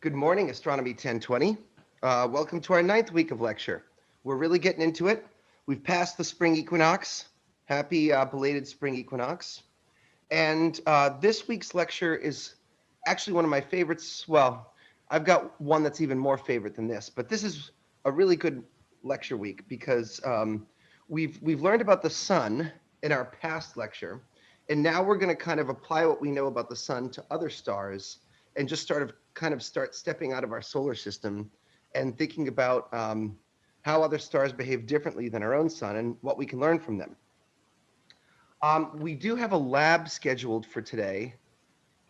Good morning, Astronomy 1020. Welcome to our ninth week of lecture. We're really getting into it. We've passed the spring equinox. Happy belated spring equinox. And this week's lecture is actually one of my favorites. Well, I've got one that's even more favorite than this, but this is a really good lecture week because we've learned about the sun in our past lecture, and now we're going to kind of apply what we know about the sun to other stars and just start stepping out of our solar system and thinking about how other stars behave differently than our own sun and what we can learn from them. We do have a lab scheduled for today.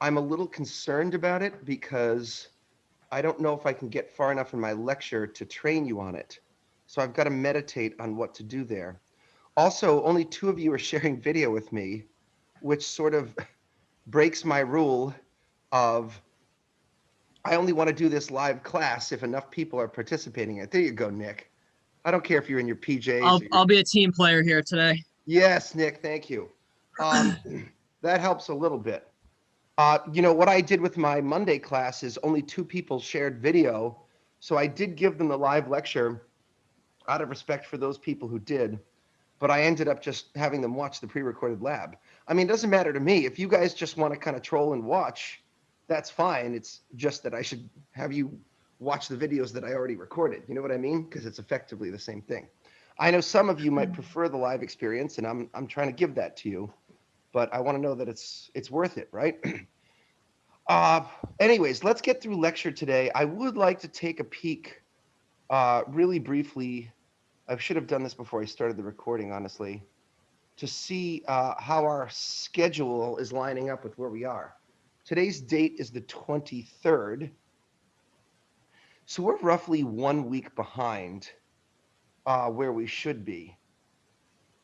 I'm a little concerned about it because I don't know if I can get far enough in my lecture to train you on it. So I've got to meditate on what to do there. Also, only 2 of you are sharing video with me, which sort of breaks my rule of I only want to do this live class if enough people are participating. There you go, Nick. I don't care if you're in your PJs. I'll be a team player here today. Yes, Nick, thank you. That helps a little bit. What I did with my Monday class is only 2 people shared video. So I did give them the live lecture out of respect for those people who did. But I ended up just having them watch the pre-recorded lab. I mean, it doesn't matter to me. If you guys just want to kind of troll and watch, that's fine. It's just that I should have you watch the videos that I already recorded. You know what I mean? Because it's effectively the same thing. I know some of you might prefer the live experience, and I'm trying to give that to you. But I want to know that it's worth it, right? Anyways, let's get through lecture today. I would like to take a peek really briefly. I should have done this before I started the recording, honestly, to see how our schedule is lining up with where we are. Today's date is the 23rd. So we're roughly 1 week behind where we should be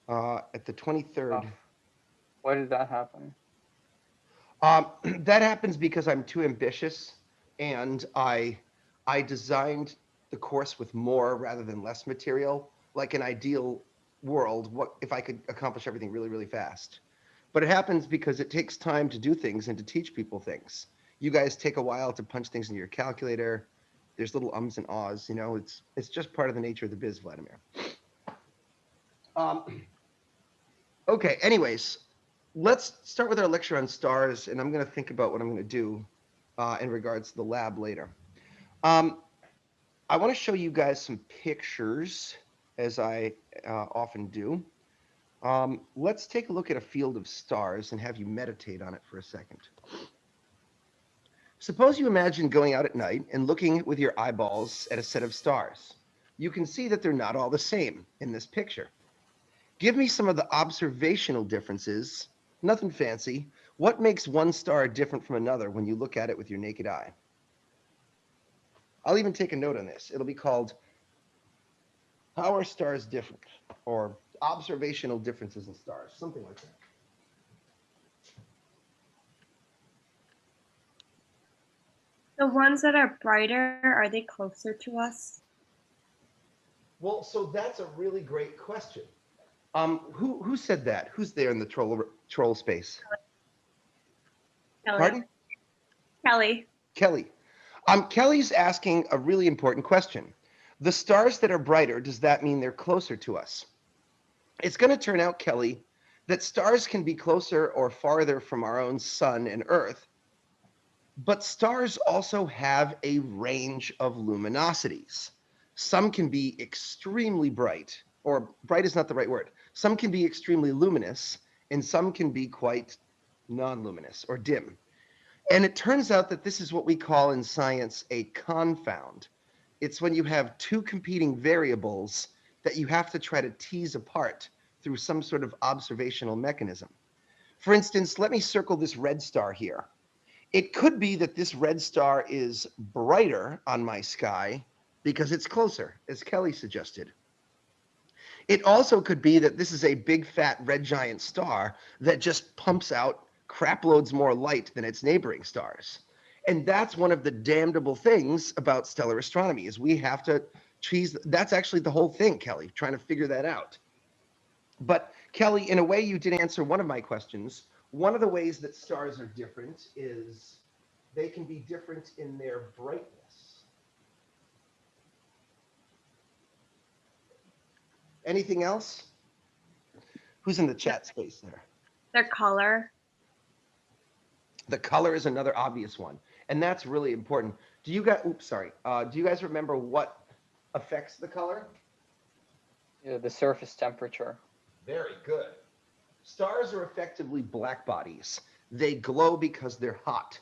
at the 23rd. Why did that happen? That happens because I'm too ambitious, and I designed the course with more rather than less material. Like an ideal world, what if I could accomplish everything really, really fast? But it happens because it takes time to do things and to teach people things. You guys take a while to punch things into your calculator. There's little ums and ahs, it's just part of the nature of the biz, Vladimir. Okay, anyways, let's start with our lecture on stars, and I'm going to think about what I'm going to do in regards to the lab later. I want to show you guys some pictures, as I often do. Let's take a look at a field of stars and have you meditate on it for a second. Suppose you imagine going out at night and looking with your eyeballs at a set of stars. You can see that they're not all the same in this picture. Give me some of the observational differences, nothing fancy. What makes one star different from another when you look at it with your naked eye? I'll even take a note on this. It'll be called How Are Stars Different? Or Observational Differences in Stars, something like that. The ones that are brighter, are they closer to us? Well, so that's a really great question. Who said that? Who's there in the troll space? Kelly. Pardon? Kelly. Kelly. Kelly's asking a really important question. The stars that are brighter, does that mean they're closer to us? It's going to turn out, Kelly, that stars can be closer or farther from our own sun and Earth, but stars also have a range of luminosities. Some can be extremely bright, or bright is not the right word. Some can be extremely luminous, and some can be quite non-luminous or dim. And it turns out that this is what we call in science a confound. It's when you have 2 competing variables that you have to try to tease apart through some sort of observational mechanism. For instance, let me circle this red star here. It could be that this red star is brighter on my sky because it's closer, as Kelly suggested. It also could be that this is a big fat red giant star that just pumps out crap loads more light than its neighboring stars. And that's one of the damnable things about stellar astronomy is we have to choose. That's actually the whole thing, Kelly, trying to figure that out. But Kelly, in a way, you did answer one of my questions. One of the ways that stars are different is they can be different in their brightness. Anything else? Who's in the chat space there? Their color. The color is another obvious one, and that's really important. Do you guys? Oops, sorry. Do you guys remember what affects the color? Yeah, the surface temperature. Very good. Stars are effectively black bodies. They glow because they're hot.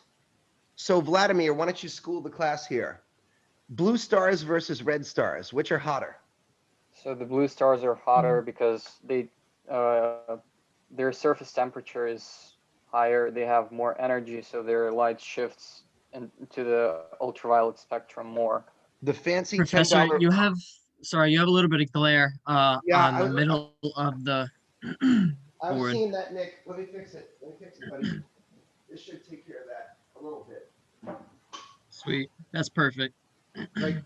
So Vladimir, why don't you school the class here? Blue stars versus red stars, which are hotter? So the blue stars are hotter because they their surface temperature is higher. They have more energy, so their light shifts into the ultraviolet spectrum more. The fancy Professor, $10. you have a little bit of glare Yeah, on the middle of the I'm board. seeing that, Nick. Let me fix it. Buddy. This should take care of that a little bit. Sweet. That's perfect. Right.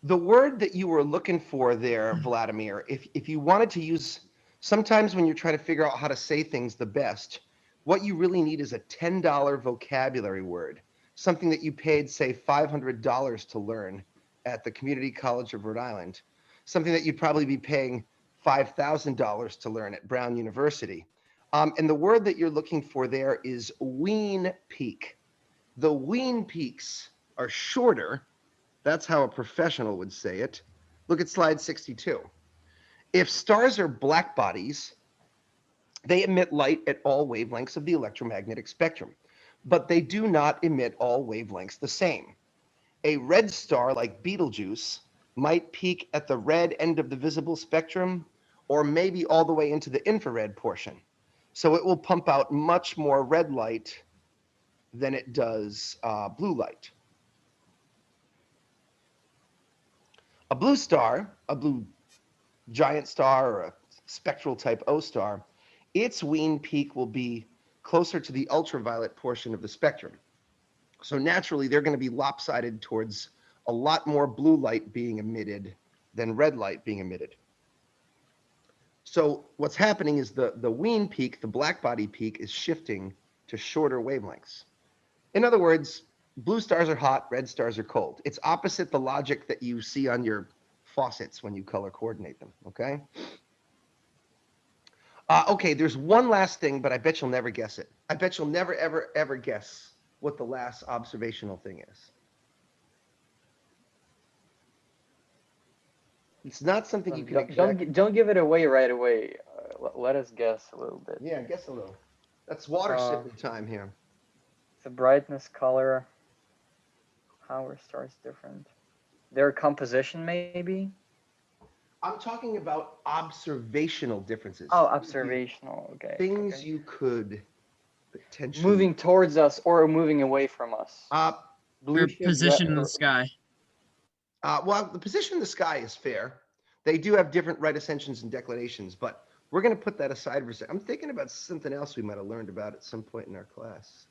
The word that you were looking for there, Vladimir, if you wanted to use, sometimes when you're trying to figure out how to say things the best, what you really need is a $10 vocabulary word, something that you paid, say, $500 to learn at the Community College of Rhode Island, something that you'd probably be paying $5,000 to learn at Brown University. And the word that you're looking for there is wean peak. The wean peaks are shorter. That's how a professional would say it. Look at slide 62. If stars are black bodies, they emit light at all wavelengths of the electromagnetic spectrum, but they do not emit all wavelengths the same. A red star like Betelgeuse might peak at the red end of the visible spectrum, or maybe all the way into the infrared portion. So it will pump out much more red light than it does blue light. A blue star, a blue giant star, or a spectral type O star, its wean peak will be closer to the ultraviolet portion of the spectrum. So naturally, they're going to be lopsided towards a lot more blue light being emitted than red light being emitted. So what's happening is the wean peak, the black body peak, is shifting to shorter wavelengths. In other words, blue stars are hot, red stars are cold. It's opposite the logic that you see on your faucets when you color coordinate them, okay? Okay, there's one last thing, but I bet you'll never guess it. I bet you'll never, ever, ever guess what the last observational thing is. It's not something you can Don't give it away right away. Let us guess a little bit. Yeah, guess a little. That's water sipping time here. The brightness, color. How are stars different? Their composition, maybe? I'm talking about observational differences. Oh, observational. Okay. Things you could potentially moving towards us or moving away from us. Their position in the sky. Well, the position in the sky is fair. They do have different right ascensions and declinations, but we're going to put that aside for a second. I'm thinking about something else we might have learned about at some point in our class.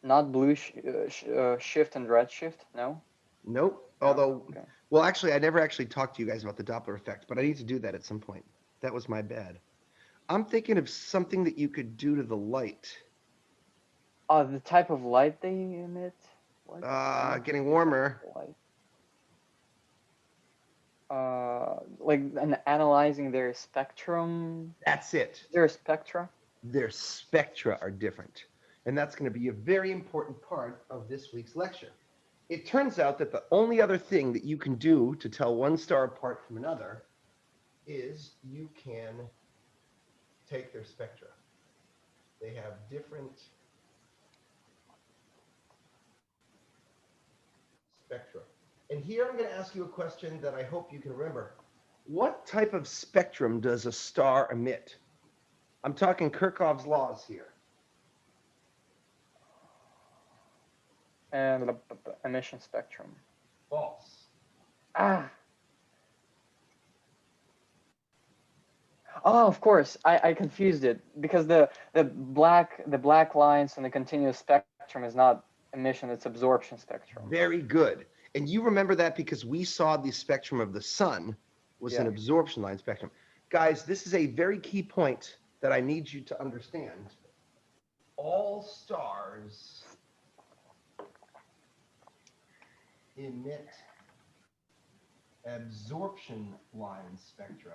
Not blue shift and red shift, no? Nope. Although, okay. Well, actually, I never actually talked to you guys about the Doppler effect, but I need to do that at some point. That was my bad. I'm thinking of something that you could do to the light. The type of light they emit? What? Getting warmer. Like analyzing their spectrum. That's it. Their spectra? Their spectra are different. And that's going to be a very important part of this week's lecture. It turns out that the only other thing that you can do to tell one star apart from another is you can take their spectra. They have different spectra. And here I'm going to ask you a question that I hope you can remember. What type of spectrum does a star emit? I'm talking Kirchhoff's laws here. And the emission spectrum. False. Oh, of course, I confused it because the black lines in the continuous spectrum is not emission, it's absorption spectrum. Very good. And you remember that because we saw the spectrum of the sun was an absorption line spectrum. Guys, this is a very key point that I need you to understand. all stars emit absorption line spectra.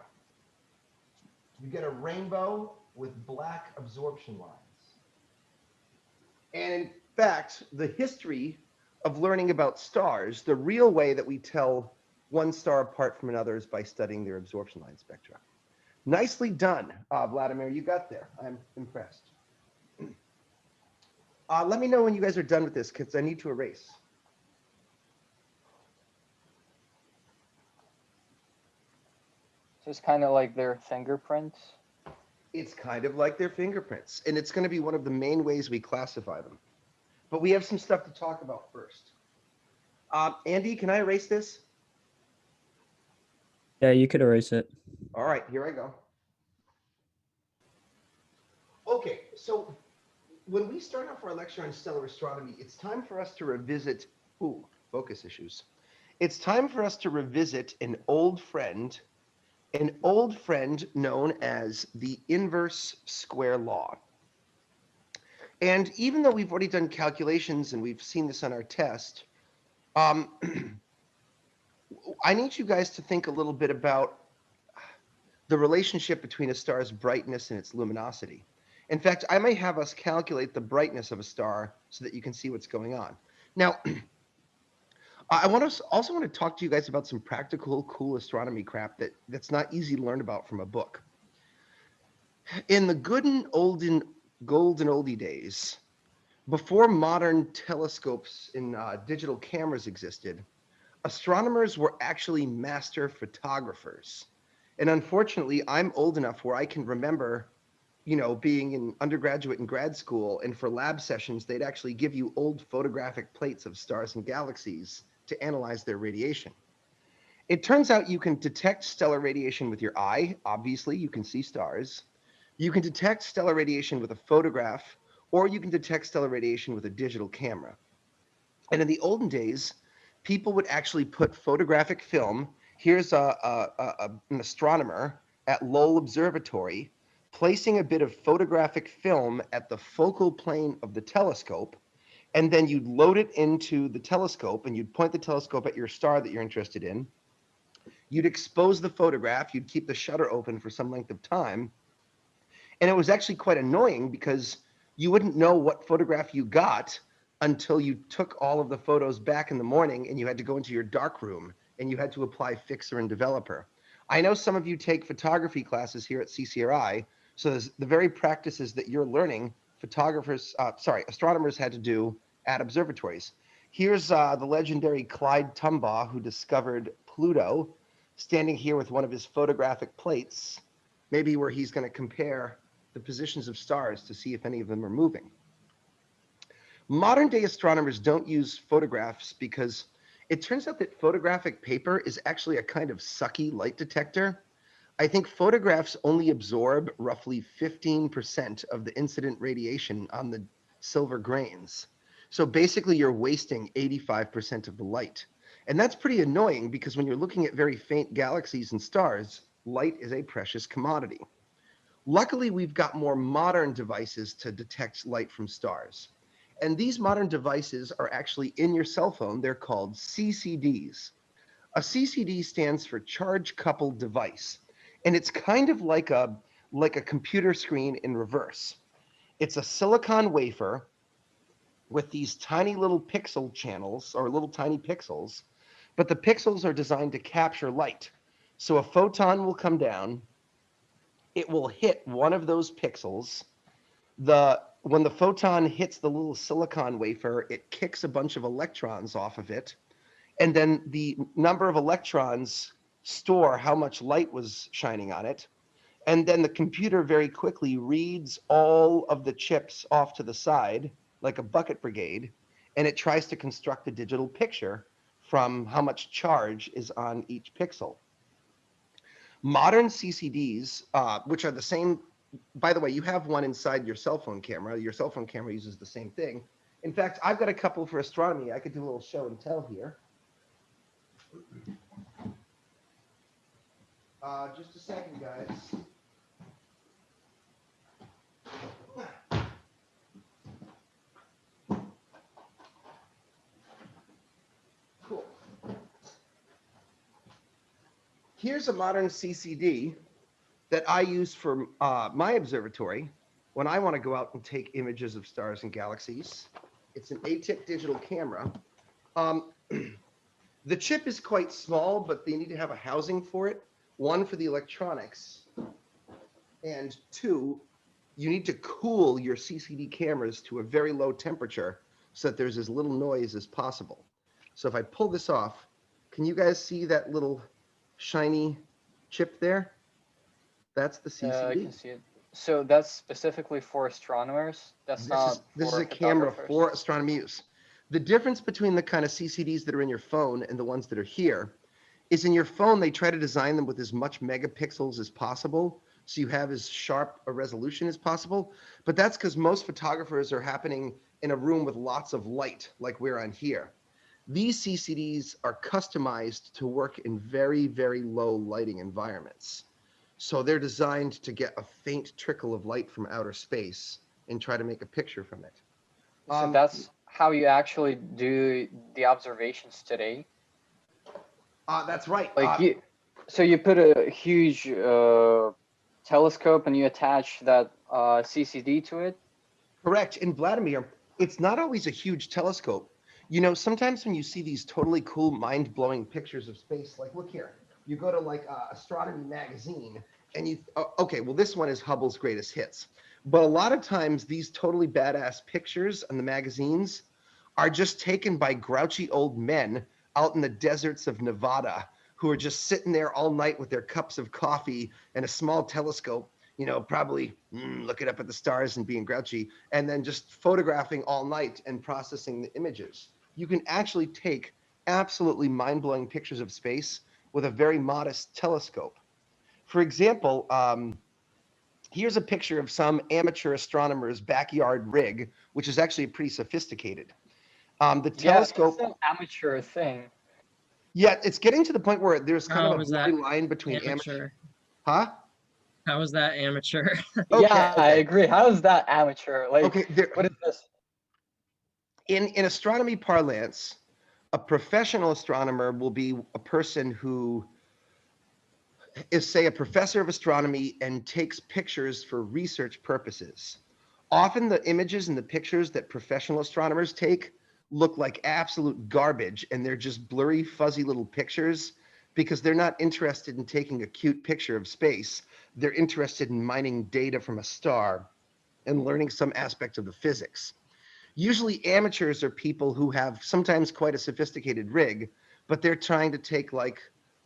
You get a rainbow with black absorption lines. And in fact, the history of learning about stars, the real way that we tell one star apart from another is by studying their absorption line spectra. Nicely done, Vladimir. You got there. I'm impressed. Let me know when you guys are done with this, because I need to erase. So it's kind of like their fingerprints. It's kind of like their fingerprints, and it's going to be one of the main ways we classify them. But we have some stuff to talk about first. Andy, can I erase this? Yeah, you could erase it. All right, here I go. Okay, so when we start off our lecture on stellar astronomy, it's time for us to revisit, focus issues. It's time for us to revisit an old friend known as the inverse square law. And even though we've already done calculations and we've seen this on our test, I need you guys to think a little bit about the relationship between a star's brightness and its luminosity. In fact, I may have us calculate the brightness of a star so that you can see what's going on. Now, I also want to talk to you guys about some practical, cool astronomy crap that's not easy to learn about from a book. In the good and golden oldie days, before modern telescopes and digital cameras existed, astronomers were actually master photographers. And unfortunately, I'm old enough where I can remember, being in undergraduate and grad school, and for lab sessions, they'd actually give you old photographic plates of stars and galaxies to analyze their radiation. It turns out you can detect stellar radiation with your eye. Obviously, you can see stars. You can detect stellar radiation with a photograph, or you can detect stellar radiation with a digital camera. And in the olden days, people would actually put photographic film. Here's an astronomer at Lowell Observatory placing a bit of photographic film at the focal plane of the telescope, and then you'd load it into the telescope, and you'd point the telescope at your star that you're interested in. You'd expose the photograph, you'd keep the shutter open for some length of time, and it was actually quite annoying because you wouldn't know what photograph you got until you took all of the photos back in the morning and you had to go into your dark room and you had to apply Fixer and Developer. I know some of you take photography classes here at CCRI, so the very practices that you're learning, astronomers had to do at observatories. Here's the legendary Clyde Tombaugh, who discovered Pluto, standing here with one of his photographic plates, maybe where he's going to compare the positions of stars to see if any of them are moving. Modern day astronomers don't use photographs because it turns out that photographic paper is actually a kind of sucky light detector. I think photographs only absorb roughly 15% of the incident radiation on the silver grains. So basically you're wasting 85% of the light. And that's pretty annoying because when you're looking at very faint galaxies and stars, light is a precious commodity. Luckily, we've got more modern devices to detect light from stars. And these modern devices are actually in your cell phone. They're called CCDs. A CCD stands for Charge Coupled Device. And it's kind of like a computer screen in reverse. It's a silicon wafer with these tiny little pixel channels, or little tiny pixels, but the pixels are designed to capture light. So a photon will come down, it will hit one of those pixels. When the photon hits the little silicon wafer, it kicks a bunch of electrons off of it. And then the number of electrons store how much light was shining on it. And then the computer very quickly reads all of the chips off to the side, like a bucket brigade, and it tries to construct a digital picture from how much charge is on each pixel. Modern CCDs, which are the same, by the way, you have one inside your cell phone camera. Your cell phone camera uses the same thing. In fact, I've got a couple for astronomy. I could do a little show and tell here. Just a second, guys. here's a modern CCD that I use for my observatory when I want to go out and take images of stars and galaxies. It's an ATIC digital camera. The chip is quite small, but they need to have a housing for it. One, for the electronics, and two, you need to cool your CCD cameras to a very low temperature so that there's as little noise as possible. So if I pull this off, can you guys see that little shiny chip there? That's the CCD. I can see it. So that's specifically for astronomers? This is a camera for astronomy use. The difference between the kind of CCDs that are in your phone and the ones that are here is in your phone, they try to design them with as much megapixels as possible, so you have as sharp a resolution as possible. But that's because most photographers are happening in a room with lots of light, like we're on here. These CCDs are customized to work in very, very low lighting environments. So they're designed to get a faint trickle of light from outer space and try to make a picture from it. So that's how you actually do the observations today? That's right. Like so you put a huge telescope and you attach that CCD to it? Correct. And Vladimir, it's not always a huge telescope. You know, sometimes when you see these totally cool, mind-blowing pictures of space, like look here, you go to like Astronomy magazine and you, okay, well, this one is Hubble's greatest hits. But a lot of times these totally badass pictures in the magazines are just taken by grouchy old men out in the deserts of Nevada who are just sitting there all night with their cups of coffee and a small telescope, you know, probably looking up at the stars and being grouchy, and then just photographing all night and processing the images. You can actually take absolutely mind-blowing pictures of space with a very modest telescope. For example, here's a picture of some amateur astronomer's backyard rig, which is actually pretty sophisticated. The telescope. Yeah, it's an amateur thing. Yeah, it's getting to the point where there's kind of a blurry line between amateur. Huh? How is that amateur? Yeah, I agree. How is that amateur? Like, okay, what is this? In astronomy parlance, a professional astronomer will be a person who is, say, a professor of astronomy and takes pictures for research purposes. Often the images and the pictures that professional astronomers take look like absolute garbage, and they're just blurry, fuzzy little pictures because they're not interested in taking a cute picture of space. They're interested in mining data from a star and learning some aspect of the physics. Usually amateurs are people who have sometimes quite a sophisticated rig, but they're trying to take like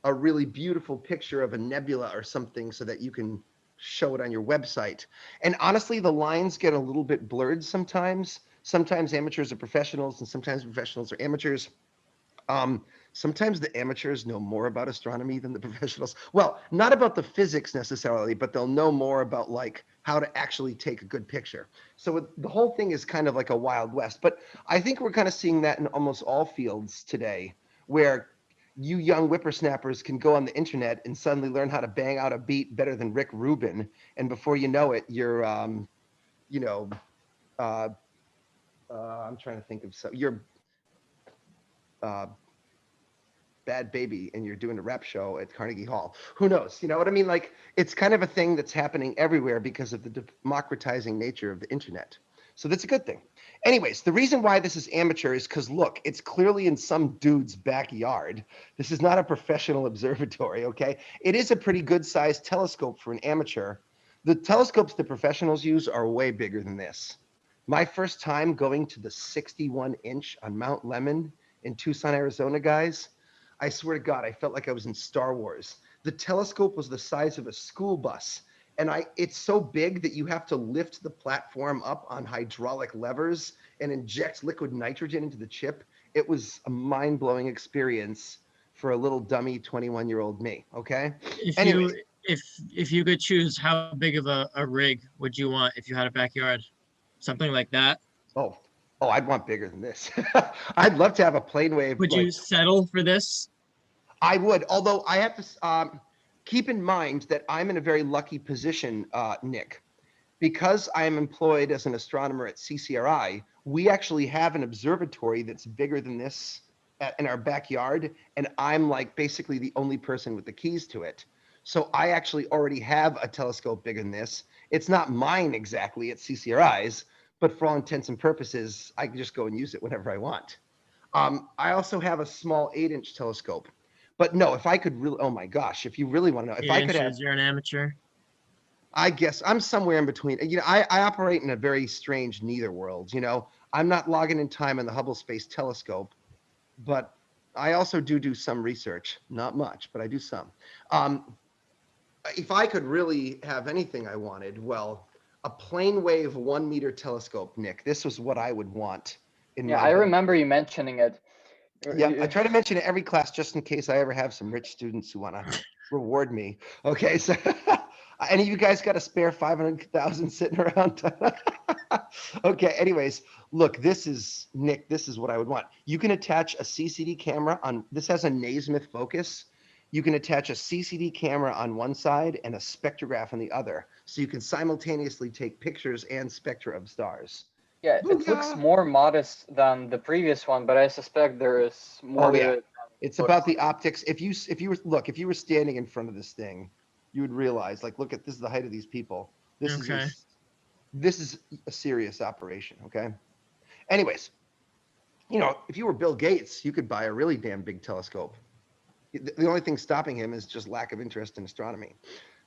a really beautiful picture of a nebula or something so that you can show it on your website. And honestly, the lines get a little bit blurred sometimes. Sometimes amateurs are professionals and sometimes professionals are amateurs. Sometimes the amateurs know more about astronomy than the professionals. Well, not about the physics necessarily, but they'll know more about like how to actually take a good picture. So the whole thing is kind of like a Wild West. But I think we're kind of seeing that in almost all fields today, where you young whippersnappers can go on the internet and suddenly learn how to bang out a beat better than Rick Rubin. And before you know it, you're, you know, I'm trying to think of some, you're Bad Baby and you're doing a rap show at Carnegie Hall. Who knows? You know what I mean? Like, it's kind of a thing that's happening everywhere because of the democratizing nature of the internet. So that's a good thing. Anyways, the reason why this is amateur is because, look, it's clearly in some dude's backyard. This is not a professional observatory, okay? It is a pretty good-sized telescope for an amateur. The telescopes that professionals use are way bigger than this. My first time going to the 61-inch on Mount Lemmon in Tucson, Arizona, guys, I swear to God, I felt like I was in Star Wars. The telescope was the size of a school bus. And it's so big that you have to lift the platform up on hydraulic levers and inject liquid nitrogen into the chip. It was a mind-blowing experience for a little dummy 21-year-old me, okay? If you could choose, how big of a rig would you want if you had a backyard? Something like that? Oh, I'd want bigger than this. I'd love to have a plane wave. Would you settle for this? I would, although I have to keep in mind that I'm in a very lucky position, Nick. Because I am employed as an astronomer at CCRI, we actually have an observatory that's bigger than this in our backyard, and I'm like basically the only person with the keys to it. So I actually already have a telescope bigger than this. It's not mine exactly, it's CCRI's, but for all intents and purposes, I can just go and use it whenever I want. I also have a small 8-inch telescope. But no, if I could really, oh my gosh, if you really want to know, if I could have, You're an amateur. I guess I'm somewhere in between. You know, I operate in a very strange neither world. You know, I'm not logging in time in the Hubble Space Telescope, but I also do some research. Not much, but I do some. If I could really have anything I wanted, well, a plane wave 1 meter telescope, Nick. This was what I would want in Yeah, my I bed. remember you mentioning it. Yeah, I try to mention it every class just in case I ever have some rich students who want to reward me. Okay, so any of you guys got a spare 500,000 sitting around? Okay, anyways, look, this is Nick. This is what I would want. You can attach a CCD camera on. This has a Naismith focus. You can attach a CCD camera on one side and a spectrograph on the other, so you can simultaneously take pictures and spectra of stars. Yeah, it looks Booyah! more modest than the previous one, but I suspect there is more Oh to yeah, it. it's about the optics. If you were standing in front of this thing, you would realize, like, look at this is the height of these people. This Okay. is a serious operation. Okay. Anyways, you know, if you were Bill Gates, you could buy a really damn big telescope. The only thing stopping him is just lack of interest in astronomy.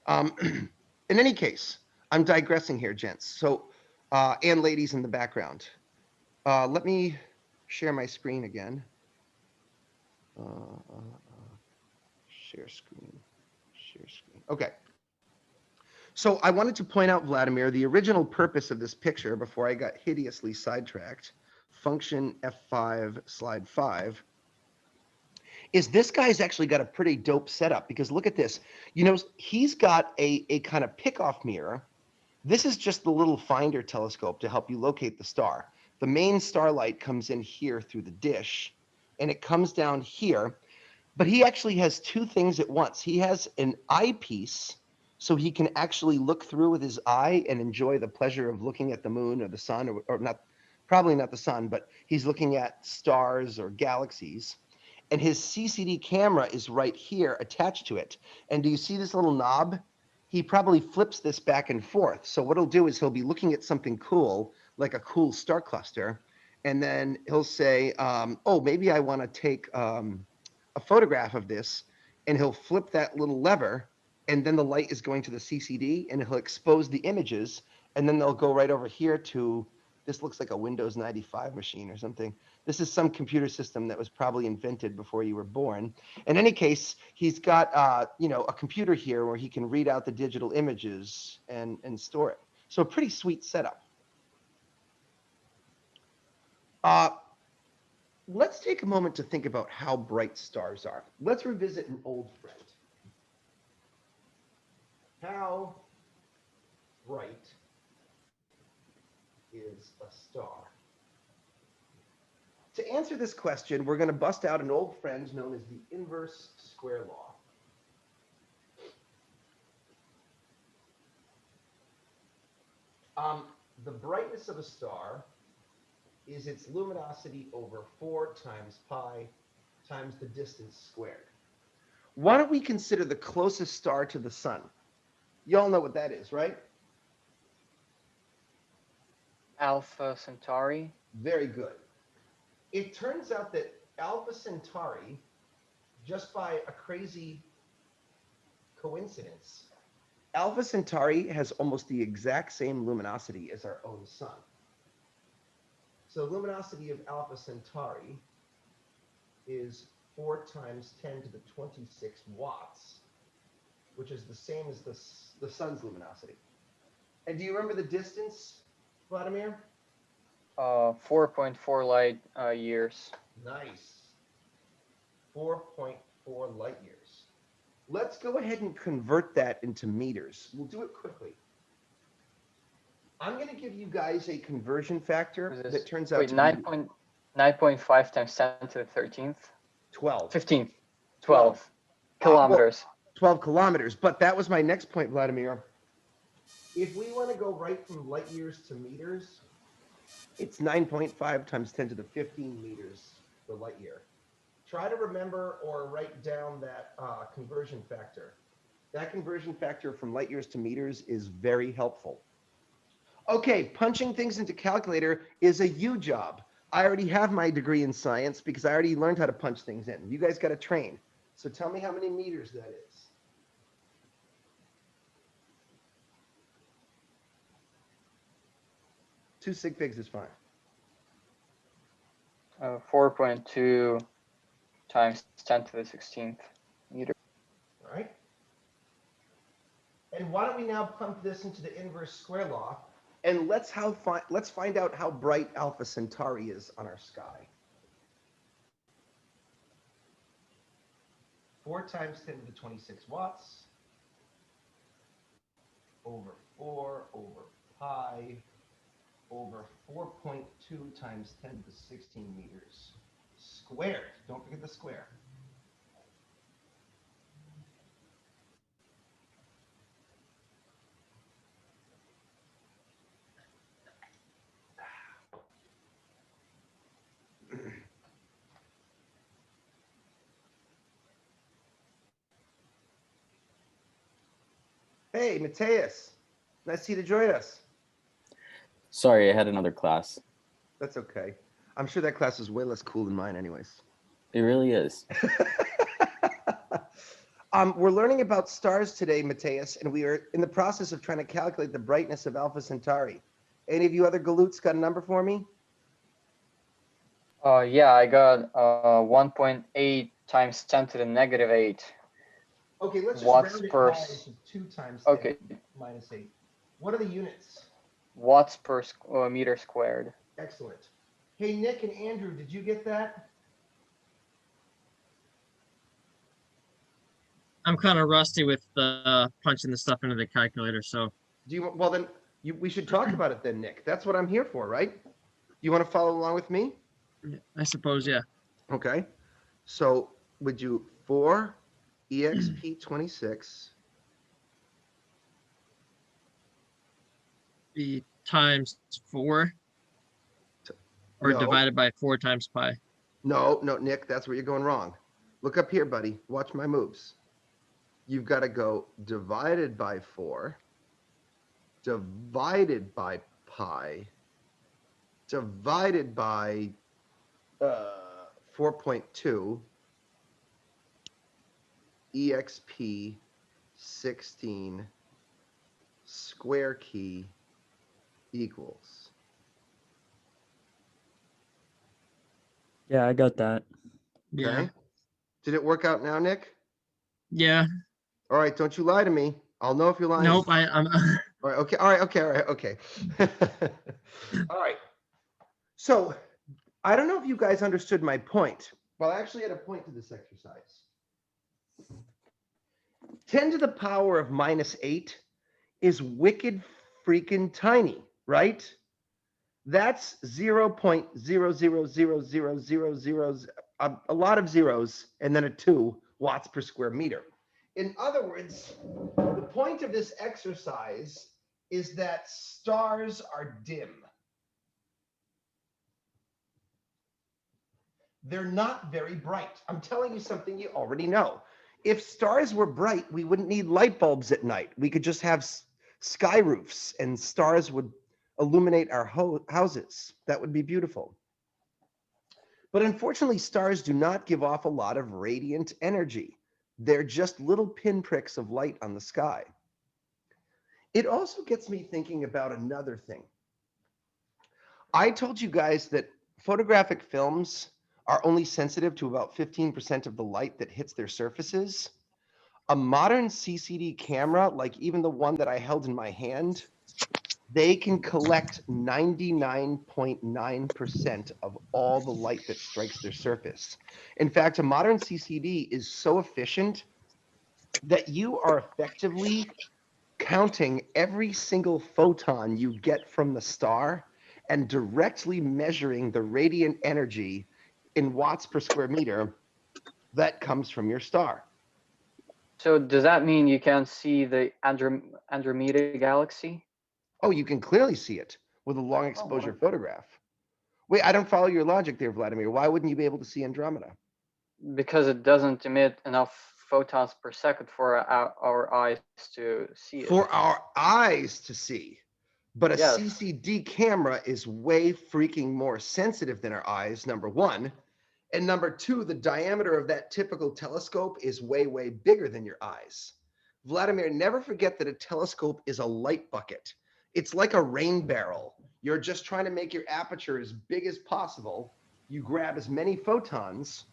In any case, I'm digressing here, gents. So, and ladies in the background, let me share my screen again. Share screen. Okay. So I wanted to point out, Vladimir, the original purpose of this picture before I got hideously sidetracked, function F5, slide 5, is this guy's actually got a pretty dope setup because look at this. You know, he's got a kind of pick-off mirror. This is just the little finder telescope to help you locate the star. The main starlight comes in here through the dish, and it comes down here. But he actually has two things at once. He has an eyepiece, so he can actually look through with his eye and enjoy the pleasure of looking at the moon or the sun, or not, probably not the sun, but he's looking at stars or galaxies. And his CCD camera is right here attached to it. And do you see this little knob? He probably flips this back and forth. So what he'll do is he'll be looking at something cool, like a cool star cluster, and then he'll say, oh, maybe I want to take a photograph of this, and he'll flip that little lever, and then the light is going to the CCD, and he'll expose the images, and then they'll go right over here to, this looks like a Windows 95 machine or something. This is some computer system that was probably invented before you were born. In any case, he's got you know, a computer here where he can read out the digital images and store it. So a pretty sweet setup. Let's take a moment to think about how bright stars are. Let's revisit an old friend. How bright is a star? To answer this question, we're going to bust out an old friend known as the inverse square law. The brightness of a star is its luminosity over 4 times pi times the distance squared. Why don't we consider the closest star to the sun? You all know what that is, right? Alpha Centauri. Very good. It turns out that Alpha Centauri, just by a crazy coincidence, Alpha Centauri has almost the exact same luminosity as our own sun. So luminosity of Alpha Centauri is 4 times 10 to the 26 watts, which is the same as the sun's luminosity. And do you remember the distance, Vladimir? 4.4 light years. Nice. 4.4 light years. Let's go ahead and convert that into meters. We'll do it quickly. I'm going to give you guys a conversion factor that turns out to be 9.5 times 10 to the 13th. 12. 15th. 12 kilometers. 12 kilometers. But that was my next point, Vladimir. If we want to go right from light years to meters, it's 9.5 times 10 to the 15 meters per light year. try to remember or write down that conversion factor. That conversion factor from light years to meters is very helpful. Okay, punching things into calculator is a you job. I already have my degree in science because I already learned how to punch things in. You guys got to train. So tell me how many meters that is. 2 sig figs is fine. 4.2 times 10 to the 16th meter. All right. And why don't we now pump this into the inverse square law, and let's find out how bright Alpha Centauri is on our sky. 4 times 10 to the 26 watts over 4 over pi over 4.2 times 10 to the 16 meters squared. Don't forget the square. Hey, Mateus. Nice to join us. Sorry, I had another class. That's okay. I'm sure that class is way less cool than mine anyways. It really is. We're learning about stars today, Mateus, and we are in the process of trying to calculate the brightness of Alpha Centauri. Any of you other galoots got a number for me? Yeah, I got 1.8 times 10 to the negative 8. Okay, let's just Watts round it per high to 2 times 10 Okay, minus 8. What are the units? watts per meter squared. Excellent. Hey, Nick and Andrew, did you get that? I'm kind of rusty with punching the stuff into the calculator, so Do you? Well, then we should talk about it then, Nick. That's what I'm here for, right? You want to follow along with me? I suppose, yeah. Okay. So would you 4 exp26 Be times 4 or No. divided by 4 times pi. No, Nick, that's where you're going wrong. Look up here, buddy. Watch my moves. You've got to go divided by 4, divided by pi, divided by 4.2 exp 16 square key equals. Yeah, I got that. Yeah. Okay. Did it work out now, Nick? Yeah. All right, don't you lie to me. I'll know if you're lying. Nope. I'm. All right, okay, all right, okay, all right, okay. All right. So I don't know if you guys understood my point. Well, I actually had a point to this exercise. 10 to the power of minus 8 is wicked freaking tiny, right? That's 0.0000000, a lot of zeros, and then a 2 watts per square meter. In other words, the point of this exercise is that stars are dim. They're not very bright. I'm telling you something you already know. If stars were bright, we wouldn't need light bulbs at night. We could just have sky roofs and stars would illuminate our houses. That would be beautiful. But unfortunately, stars do not give off a lot of radiant energy. They're just little pinpricks of light on the sky. It also gets me thinking about another thing. I told you guys that photographic films are only sensitive to about 15% of the light that hits their surfaces. A modern CCD camera, like even the one that I held in my hand, they can collect 99.9% of all the light that strikes their surface. In fact, a modern CCD is so efficient that you are effectively counting every single photon you get from the star and directly measuring the radiant energy in watts per square meter that comes from your star. So does that mean you can see the Andromeda galaxy? Oh, you can clearly see it with a long exposure photograph. Wait, I don't follow your logic there, Vladimir. Why wouldn't you be able to see Andromeda? because it doesn't emit enough photons per second for our eyes to see it. For our eyes to see. But a Yes. CCD camera is way freaking more sensitive than our eyes, number one. And number two, the diameter of that typical telescope is way, way bigger than your eyes. Vladimir, never forget that a telescope is a light bucket. It's like a rain barrel. You're just trying to make your aperture as big as possible. You grab as many photons.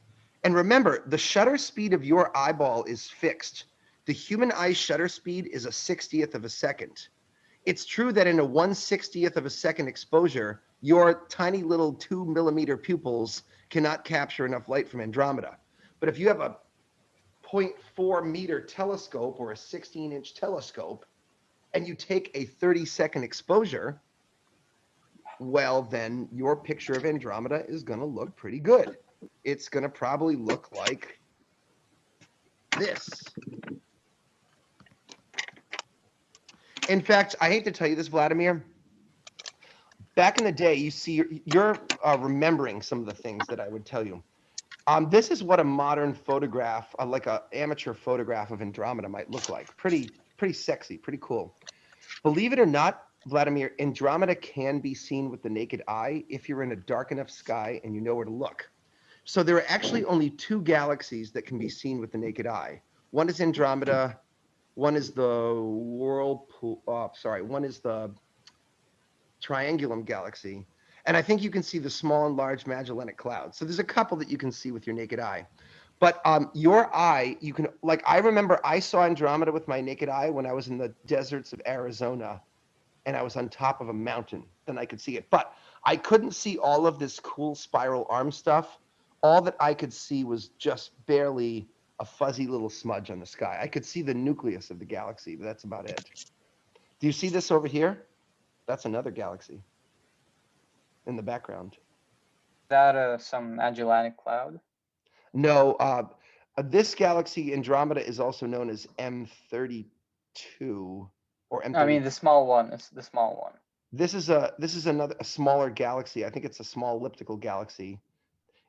And remember, the shutter speed of your eyeball is fixed. The human eye shutter speed is a 60th of a second. It's true that in a 1/60th of a second exposure, your tiny little 2 millimeter pupils cannot capture enough light from Andromeda. But if you have a 0.4 meter telescope or a 16-inch telescope, and you take a 30-second exposure, well, then your picture of Andromeda is going to look pretty good. It's going to probably look like this. In fact, I hate to tell you this, Vladimir. Back in the day, you see, you're remembering some of the things that I would tell you. This is what a modern photograph, like an amateur photograph of Andromeda might look like. Pretty sexy, pretty cool. Believe it or not, Vladimir, Andromeda can be seen with the naked eye if you're in a dark enough sky and you know where to look. So there are actually only two galaxies that can be seen with the naked eye. One is Andromeda. One is the one is the Triangulum galaxy. And I think you can see the small and large Magellanic clouds. So there's a couple that you can see with your naked eye. But your eye, you can, like, I remember I saw Andromeda with my naked eye when I was in the deserts of Arizona and I was on top of a mountain. Then I could see it. But I couldn't see all of this cool spiral arm stuff. All that I could see was just barely a fuzzy little smudge on the sky. I could see the nucleus of the galaxy, but that's about it. Do you see this over here? That's another galaxy in the background. That some Magellanic cloud? No, this galaxy, Andromeda, is also known as M32 or M32. I mean, the small one. It's the small one. This is a smaller galaxy. I think it's a small elliptical galaxy.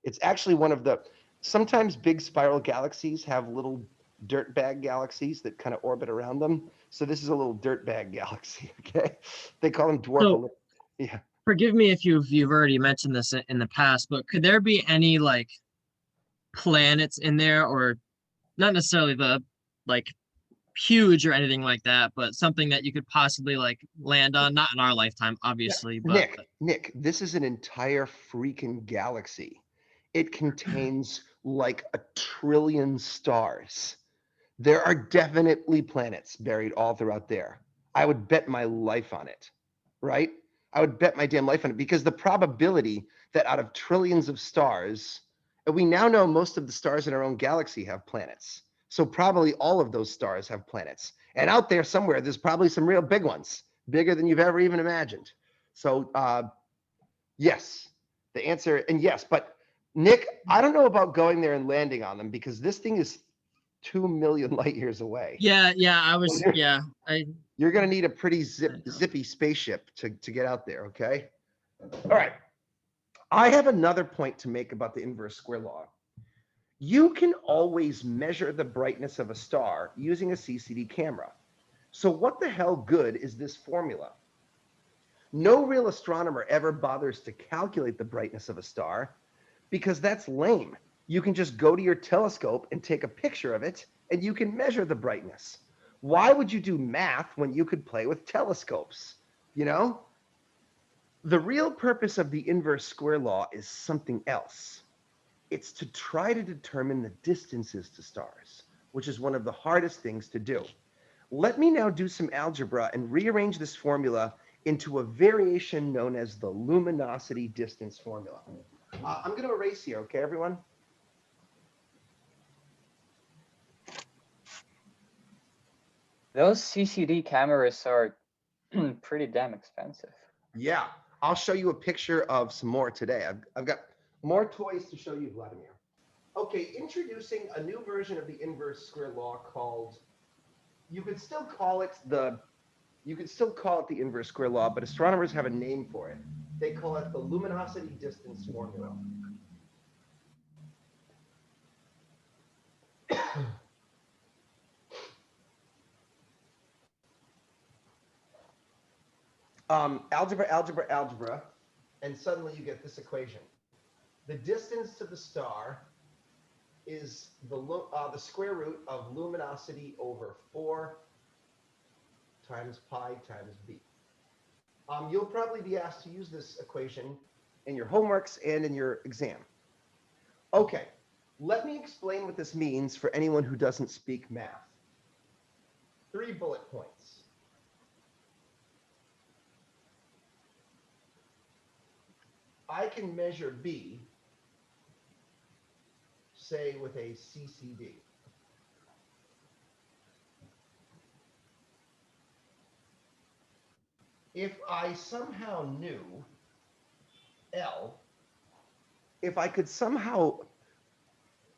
It's actually one of the, sometimes big spiral galaxies have little dirtbag galaxies that kind of orbit around them. So this is a little dirtbag galaxy, okay? They call them dwarf. Yeah. Forgive me if you've already mentioned this in the past, but could there be any like planets in there, or not necessarily the like huge or anything like that, but something that you could possibly like land on, not in our lifetime, obviously, but Nick, this is an entire freaking galaxy. It contains like 1 trillion stars. There are definitely planets buried all throughout there. I would bet my life on it, right? I would bet my damn life on it, because the probability that out of trillions of stars, and we now know most of the stars in our own galaxy have planets. So probably all of those stars have planets. And out there somewhere, there's probably some real big ones, bigger than you've ever even imagined. So yes, the answer, and yes, but Nick, I don't know about going there and landing on them, because this thing is 2 million light years away. yeah, You're going to need a pretty zippy spaceship to get out there, okay? All right. I have another point to make about the inverse square law. You can always measure the brightness of a star using a CCD camera. So what the hell good is this formula? No real astronomer ever bothers to calculate the brightness of a star, because that's lame. You can just go to your telescope and take a picture of it, and you can measure the brightness. Why would you do math when you could play with telescopes? You know? The real purpose of the inverse square law is something else. It's to try to determine the distances to stars, which is one of the hardest things to do. Let me now do some algebra and rearrange this formula into a variation known as the luminosity distance formula. I'm going to erase here, okay, everyone? Those CCD cameras are pretty damn expensive. Yeah, I'll show you a picture of some more today. I've got more toys to show you, Vladimir. Okay, introducing a new version of the inverse square law called, you could still call it the inverse square law, but astronomers have a name for it. They call it the luminosity distance formula. algebra, and suddenly you get this equation. The distance to the star is the square root of luminosity over 4 times pi times b. You'll probably be asked to use this equation in your homeworks and in your exam. Okay, let me explain what this means for anyone who doesn't speak math. 3 bullet points. I can measure B, say with a CCD. If I somehow knew L, if I could somehow,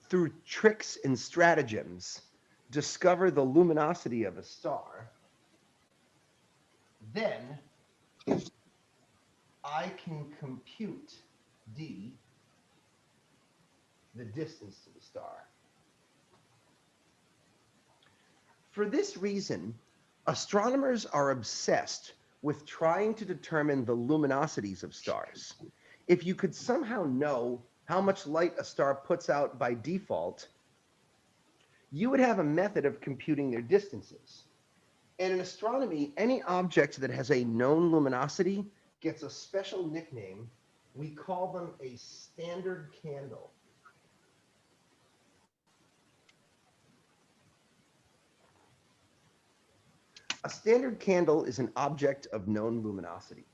through tricks and stratagems, discover the luminosity of a star, then I can compute D, the distance to the star. For this reason, astronomers are obsessed with trying to determine the luminosities of stars. If you could somehow know how much light a star puts out by default, you would have a method of computing their distances. And in astronomy, any object that has a known luminosity gets a special nickname. We call them a standard candle. A standard candle is an object of known luminosity.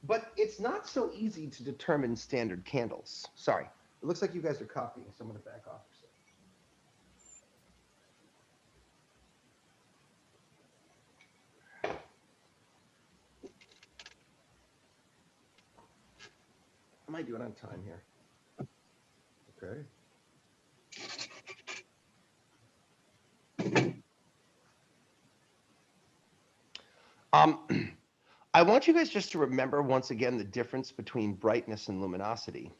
But it's not so easy to determine standard candles. Sorry, it looks like you guys are copying, so I'm going to back off for a second. I might do it on time here. Okay. I want you guys just to remember once again the difference between brightness and luminosity.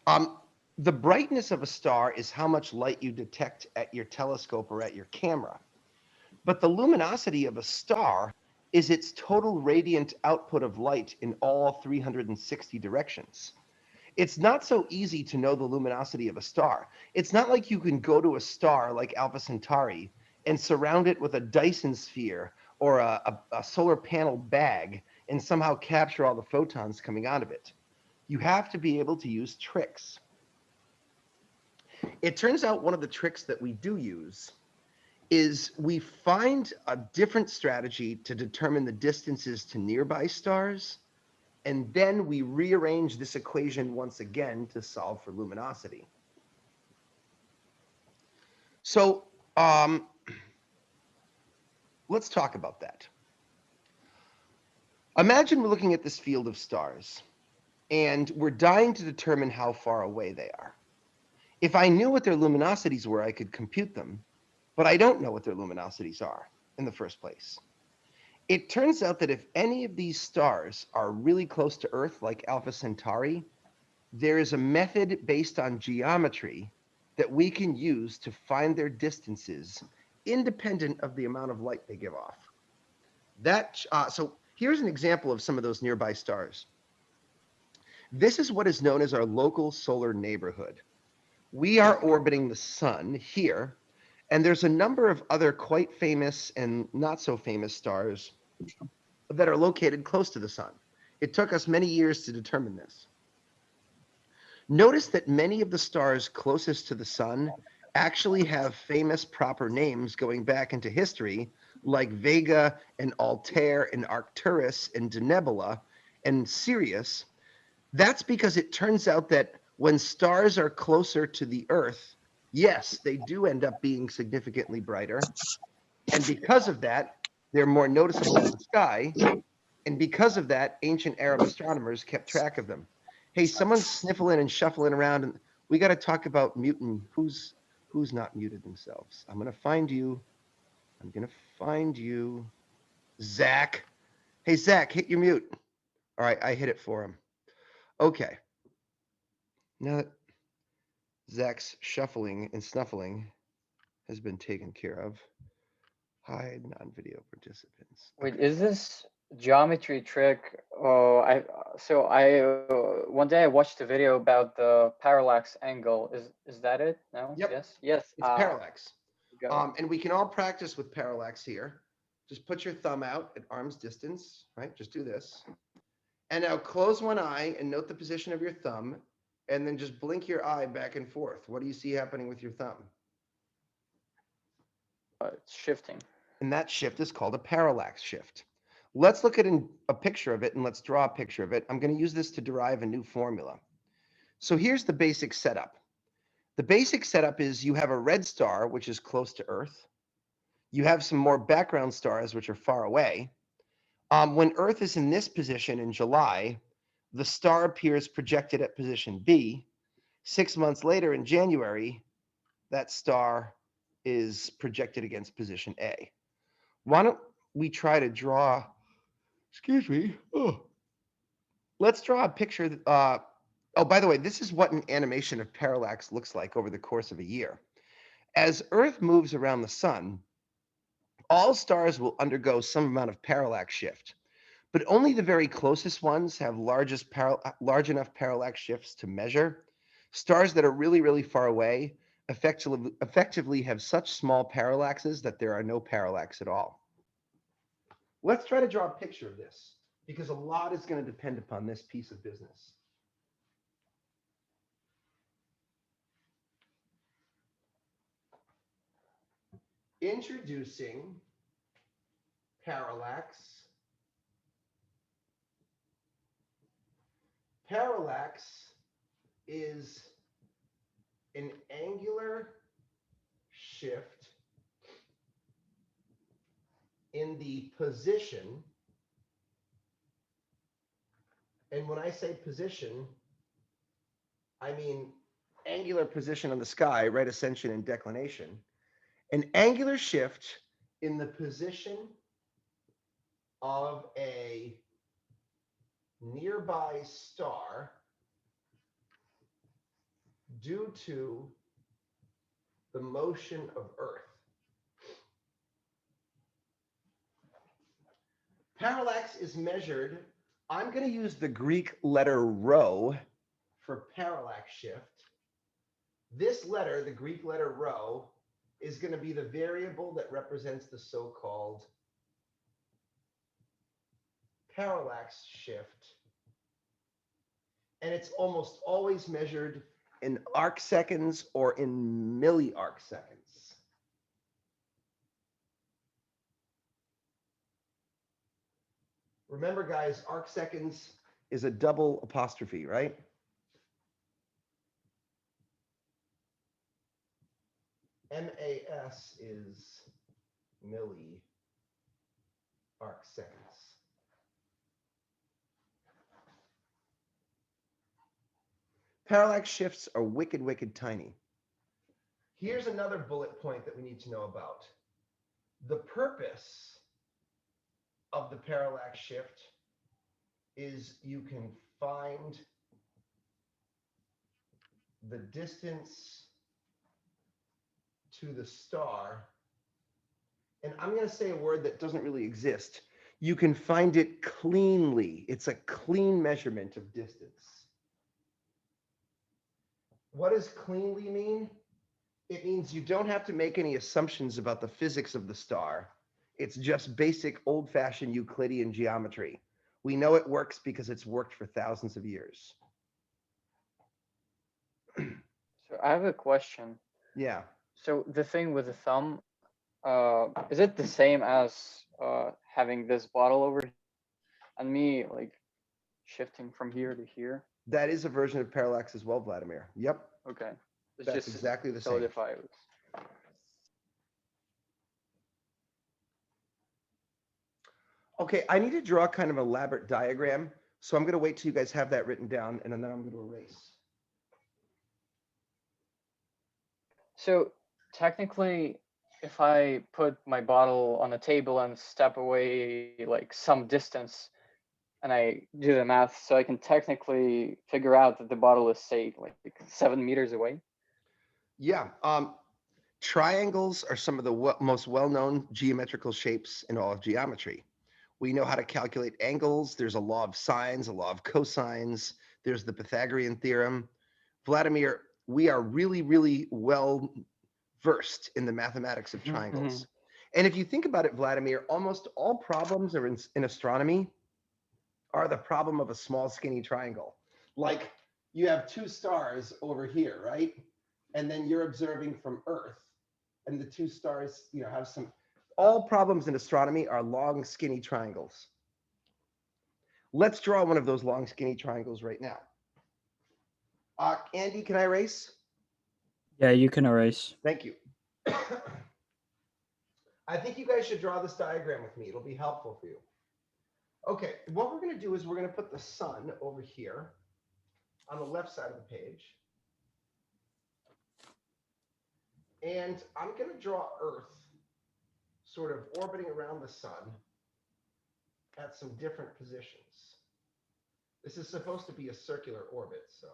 The brightness of a star is how much light you detect at your telescope or at your camera. But the luminosity of a star is its total radiant output of light in all 360 directions. It's not so easy to know the luminosity of a star. It's not like you can go to a star like Alpha Centauri and surround it with a Dyson sphere or a solar panel bag and somehow capture all the photons coming out of it. You have to be able to use tricks. It turns out one of the tricks that we do use is we find a different strategy to determine the distances to nearby stars, and then we rearrange this equation once again to solve for luminosity. So let's talk about that. Imagine we're looking at this field of stars, and we're dying to determine how far away they are. If I knew what their luminosities were, I could compute them, but I don't know what their luminosities are in the first place. It turns out that if any of these stars are really close to Earth, like Alpha Centauri, there is a method based on geometry that we can use to find their distances independent of the amount of light they give off. So here's an example of some of those nearby stars. This is what is known as our local solar neighborhood. We are orbiting the sun here, and there's a number of other quite famous and not so famous stars that are located close to the sun. It took us many years to determine this. Notice that many of the stars closest to the sun actually have famous proper names going back into history, like Vega and Altair and Arcturus and Denebola and Sirius. That's because it turns out that when stars are closer to the Earth, yes, they do end up being significantly brighter. And because of that, they're more noticeable in the sky. And because of that, ancient Arab astronomers kept track of them. Hey, someone's sniffling and shuffling around, and we got to talk about muting. Who's not muted themselves? I'm going to find you. I'm going to find you. Zach. Hey, Zach, hit your mute. All right, I hit it for him. Okay. Now that Zach's shuffling and snuffling has been taken care of, Hide non-video participants. Wait, Okay. is this geometry trick? Oh, one day I watched a video about the parallax angle. Is that it? No? Yep. Yes. Yes. It's parallax. Got it. And we can all practice with parallax here. Just put your thumb out at arm's distance, right? Just do this. And now close one eye and note the position of your thumb, and then just blink your eye back and forth. What do you see happening with your thumb? It's shifting. And that shift is called a parallax shift. Let's look at a picture of it, and let's draw a picture of it. I'm going to use this to derive a new formula. So here's the basic setup. The basic setup is you have a red star, which is close to Earth. You have some more background stars, which are far away. When Earth is in this position in July, the star appears projected at position B. 6 months later in January, that star is projected against position A. Why don't we try to draw, excuse me, let's draw a picture. Oh, by the way, this is what an animation of parallax looks like over the course of a year. As Earth moves around the sun, all stars will undergo some amount of parallax shift, but only the very closest ones have large enough parallax shifts to measure. Stars that are really, really far away effectively have such small parallaxes that there are no parallax at all. Let's try to draw a picture of this, because a lot is going to depend upon this piece of business. Introducing parallax. Parallax is an angular shift in the position. And when I say position, I mean angular position on the sky, right? Ascension and declination. An angular shift in the position of a nearby star due to the motion of Earth. Parallax is measured. I'm going to use the Greek letter rho for parallax shift. This letter, the Greek letter rho, is going to be the variable that represents the so-called parallax shift. And it's almost always measured in arc seconds or in milli-arc seconds. Remember, guys, arc seconds is a double apostrophe, right? MAS is milli-arc seconds. Parallax shifts are wicked, wicked tiny. Here's another bullet point that we need to know about. The purpose of the parallax shift is you can find the distance to the star. And I'm going to say a word that doesn't really exist. You can find it cleanly. It's a clean measurement of distance. What does cleanly mean? It means you don't have to make any assumptions about the physics of the star. It's just basic old-fashioned Euclidean geometry. We know it works because it's worked for thousands of years. So I have a question. Yeah. So the thing with the thumb, is it the same as having this bottle over here and me like shifting from here to here? That is a version of parallax as well, Vladimir. Yep. Okay. It's That's just exactly the same. solidified. Okay, I need to draw kind of an elaborate diagram, so I'm going to wait till you guys have that written down, and then I'm going to erase. So technically, if I put my bottle on a table and step away like some distance, and I do the math, so I can technically figure out that the bottle is, say, like 7 meters away. Yeah. Triangles are some of the most well-known geometrical shapes in all of geometry. We know how to calculate angles. There's a law of sines, a law of cosines. There's the Pythagorean theorem. Vladimir, we are really, really well versed in the mathematics of triangles. And if you think about it, Vladimir, almost all problems are in astronomy are the problem of a small, skinny triangle. Like you have two stars over here, right? And then you're observing from Earth, and the two stars, have some. All problems in astronomy are long, skinny triangles. Let's draw one of those long, skinny triangles right now. Andy, can I erase? Yeah, you can erase. Thank you. I think you guys should draw this diagram with me. It'll be helpful for you. Okay, what we're going to do is we're going to put the sun over here on the left side of the page. And I'm going to draw Earth sort of orbiting around the sun at some different positions. This is supposed to be a circular orbit, so.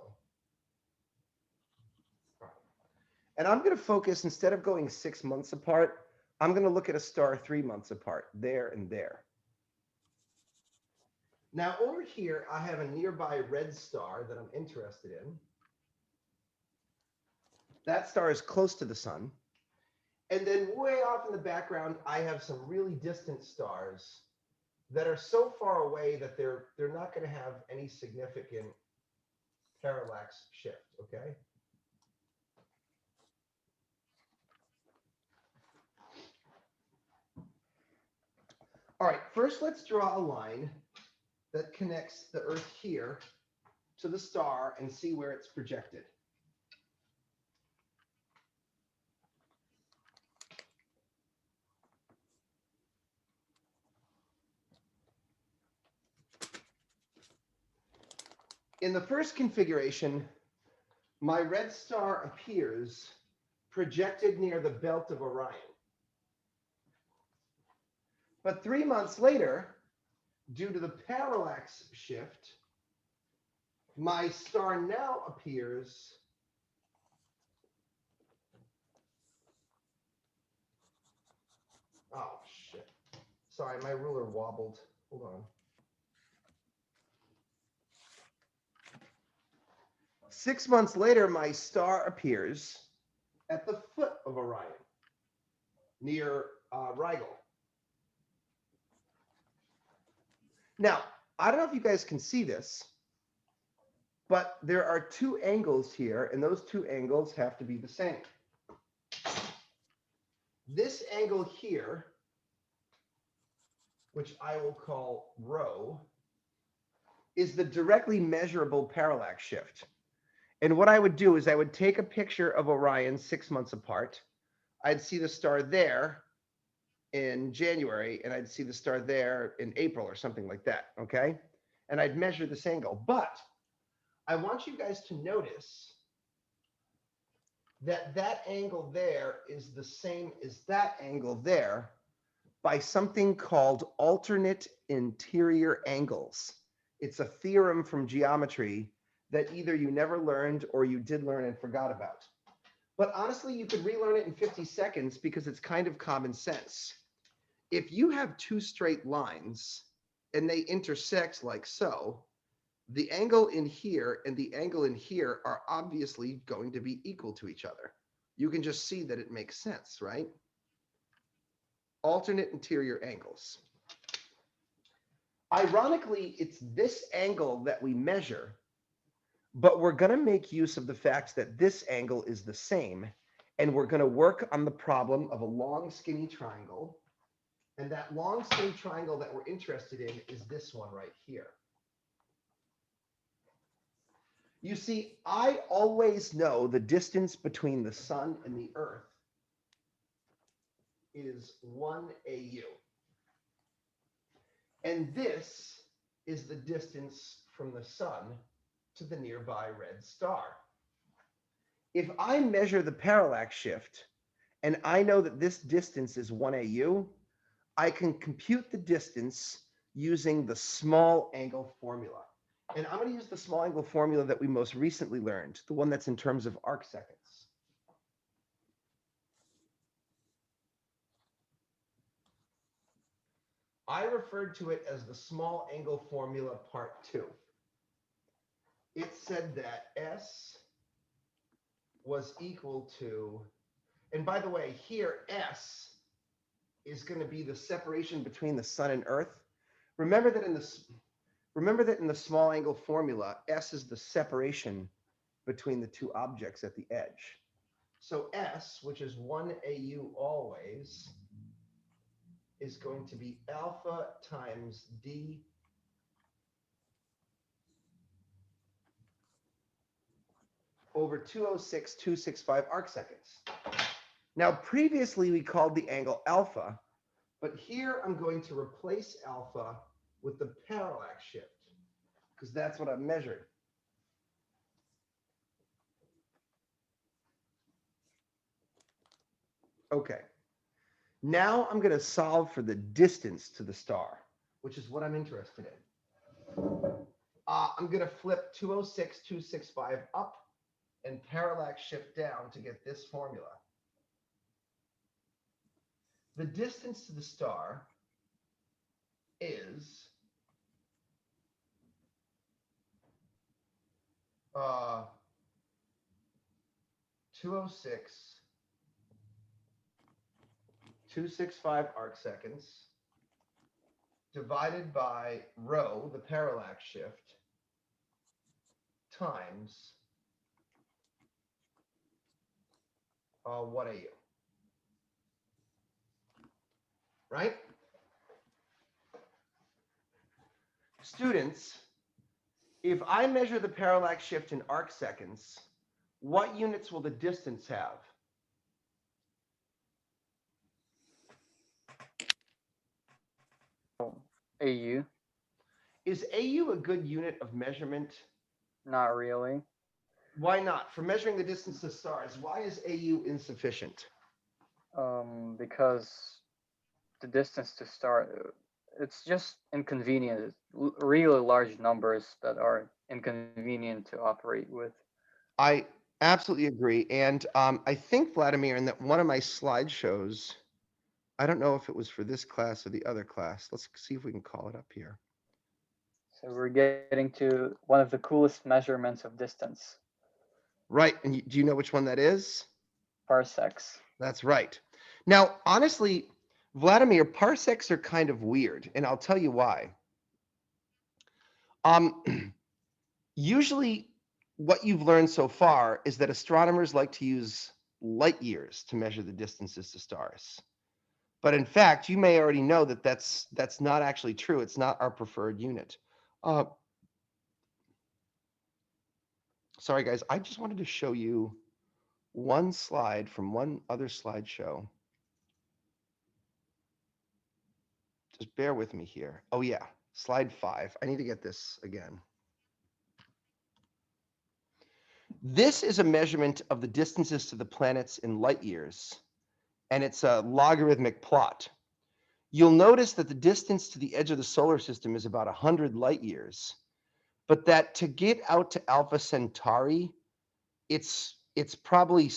And I'm going to focus, instead of going 6 months apart, I'm going to look at a star 3 months apart, there and there. Now over here, I have a nearby red star that I'm interested in. That star is close to the sun. And then way off in the background, I have some really distant stars that are so far away that they're not going to have any significant parallax shift, okay? All right, first let's draw a line that connects the Earth here to the star and see where it's projected. In the first configuration, my red star appears projected near the belt of Orion. But 3 months later, due to the parallax shift, my star now appears oh, shit. Sorry, my ruler wobbled. Hold on. 6 months later, my star appears at the foot of Orion, near Rigel. Now, I don't know if you guys can see this, but there are two angles here, and those two angles have to be the same. This angle here, which I will call rho, is the directly measurable parallax shift. And what I would do is I would take a picture of Orion 6 months apart. I'd see the star there in January, and I'd see the star there in April or something like that, okay? And I'd measure this angle. But I want you guys to notice that that angle there is the same as that angle there by something called alternate interior angles. It's a theorem from geometry that either you never learned or you did learn and forgot about. But honestly, you could relearn it in 50 seconds because it's kind of common sense. If you have two straight lines and they intersect like so, the angle in here and the angle in here are obviously going to be equal to each other. You can just see that it makes sense, right? Alternate interior angles. Ironically, it's this angle that we measure, but we're going to make use of the fact that this angle is the same, and we're going to work on the problem of a long, skinny triangle. And that long, skinny triangle that we're interested in is this one right here. You see, I always know the distance between the sun and the Earth is 1 AU. And this is the distance from the sun to the nearby red star. If I measure the parallax shift and I know that this distance is 1 AU, I can compute the distance using the small angle formula. And I'm going to use the small angle formula that we most recently learned, the one that's in terms of arc seconds. I referred to it as the small angle formula part 2. It said that S was equal to, and by the way, here S is going to be the separation between the sun and Earth. Remember that in the small angle formula, S is the separation between the two objects at the edge. So S, which is 1 AU always, is going to be alpha times D over 206,265 arcseconds. Now, previously we called the angle alpha, but here I'm going to replace alpha with the parallax shift, because that's what I've measured. Okay. Now I'm going to solve for the distance to the star, which is what I'm interested in. I'm going to flip 206,265 up and parallax shift down to get this formula. The distance to the star is 206,265 arcseconds divided by rho, the parallax shift, times what AU, right? Students, if I measure the parallax shift in arcseconds, what units will the distance have? AU? Is AU a good unit of measurement? Not really. Why not? For measuring the distance to stars, why is AU insufficient? Because the distance to star, it's just inconvenient. Really large numbers that are inconvenient to operate with. I absolutely agree. And I think, Vladimir, in that one of my slideshows, I don't know if it was for this class or the other class. Let's see if we can call it up here. So we're getting to one of the coolest measurements of distance. Right. And do you know which one that is? Parsecs. That's right. Now, honestly, Vladimir, parsecs are kind of weird, and I'll tell you why. Usually, what you've learned so far is that astronomers like to use light years to measure the distances to stars. But in fact, you may already know that that's not actually true. It's not our preferred unit. Sorry, guys. I just wanted to show you one slide from one other slideshow. Just bear with me here. Oh, yeah. Slide 5. I need to get this again. This is a measurement of the distances to the planets in light years, and it's a logarithmic plot. You'll notice that the distance to the edge of the solar system is about 100 light years, but that to get out to Alpha Centauri, it's probably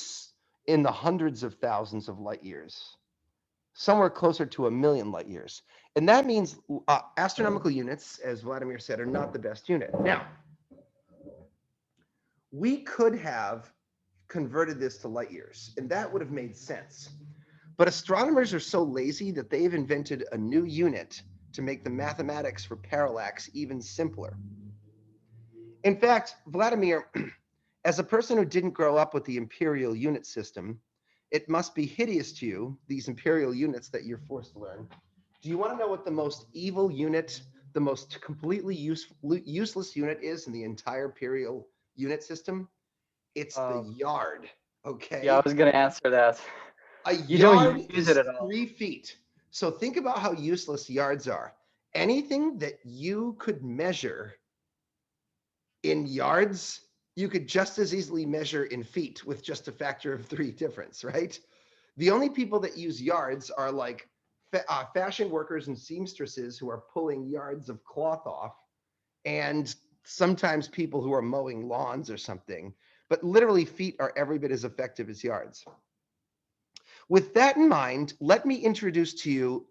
in the hundreds of thousands of light years, somewhere closer to 1 million light years. And that means astronomical units, as Vladimir said, are not the best unit. Now, we could have converted this to light years, and that would have made sense. But astronomers are so lazy that they've invented a new unit to make the mathematics for parallax even simpler. In fact, Vladimir, as a person who didn't grow up with the imperial unit system, it must be hideous to you, these imperial units that you're forced to learn. Do you want to know what the most evil unit, the most completely useless unit is in the entire imperial unit system? It's the yard, okay? Yeah, I was going to answer that. A You yard don't use is it at all. 3 feet. So think about how useless yards are. Anything that you could measure in yards, you could just as easily measure in feet with just a factor of 3 difference, right? The only people that use yards are like fashion workers and seamstresses who are pulling yards of cloth off, and sometimes people who are mowing lawns or something. But literally, feet are every bit as effective as yards. With that in mind, let me introduce to you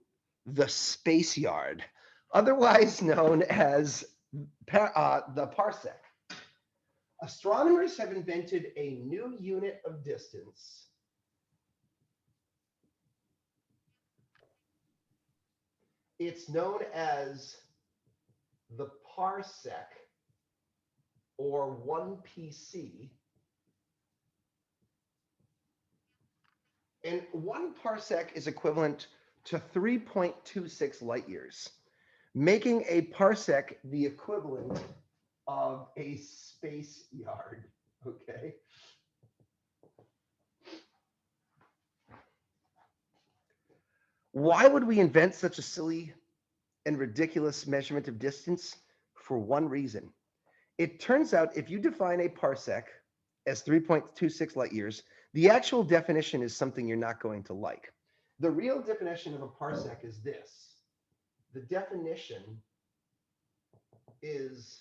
the space yard, otherwise known as the parsec. Astronomers have invented a new unit of distance it's known as the parsec, or 1 PC. And 1 parsec is equivalent to 3.26 light years, making a parsec the equivalent of a space yard, okay? Why would we invent such a silly and ridiculous measurement of distance? For one reason. It turns out if you define a parsec as 3.26 light years, the actual definition is something you're not going to like. The real definition of a parsec is this. The definition is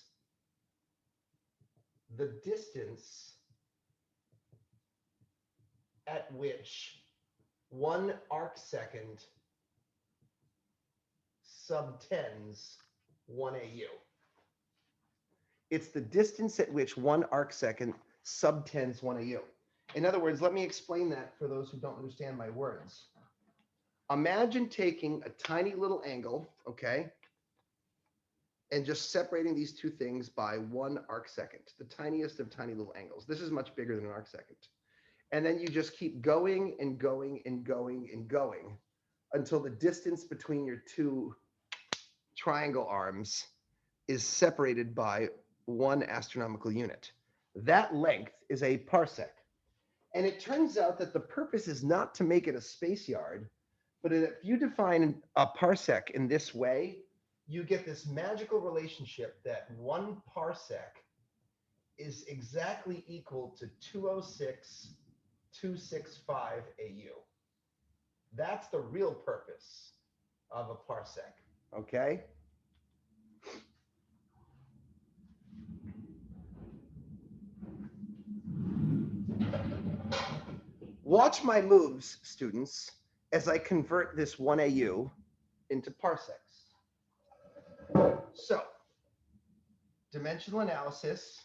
the distance at which 1 arcsecond subtends 1 AU. It's the distance at which 1 arcsecond subtends 1 AU. In other words, let me explain that for those who don't understand my words. Imagine taking a tiny little angle, okay, and just separating these two things by 1 arcsecond, the tiniest of tiny little angles. This is much bigger than an arcsecond. And then you just keep going and going and going and going until the distance between your two triangle arms is separated by 1 astronomical unit. That length is a parsec. And it turns out that the purpose is not to make it a space yard, but if you define a parsec in this way, you get this magical relationship that 1 parsec is exactly equal to 206,265 AU. That's the real purpose of a parsec, okay? Watch my moves, students, as I convert this 1 AU into parsecs. So, dimensional analysis,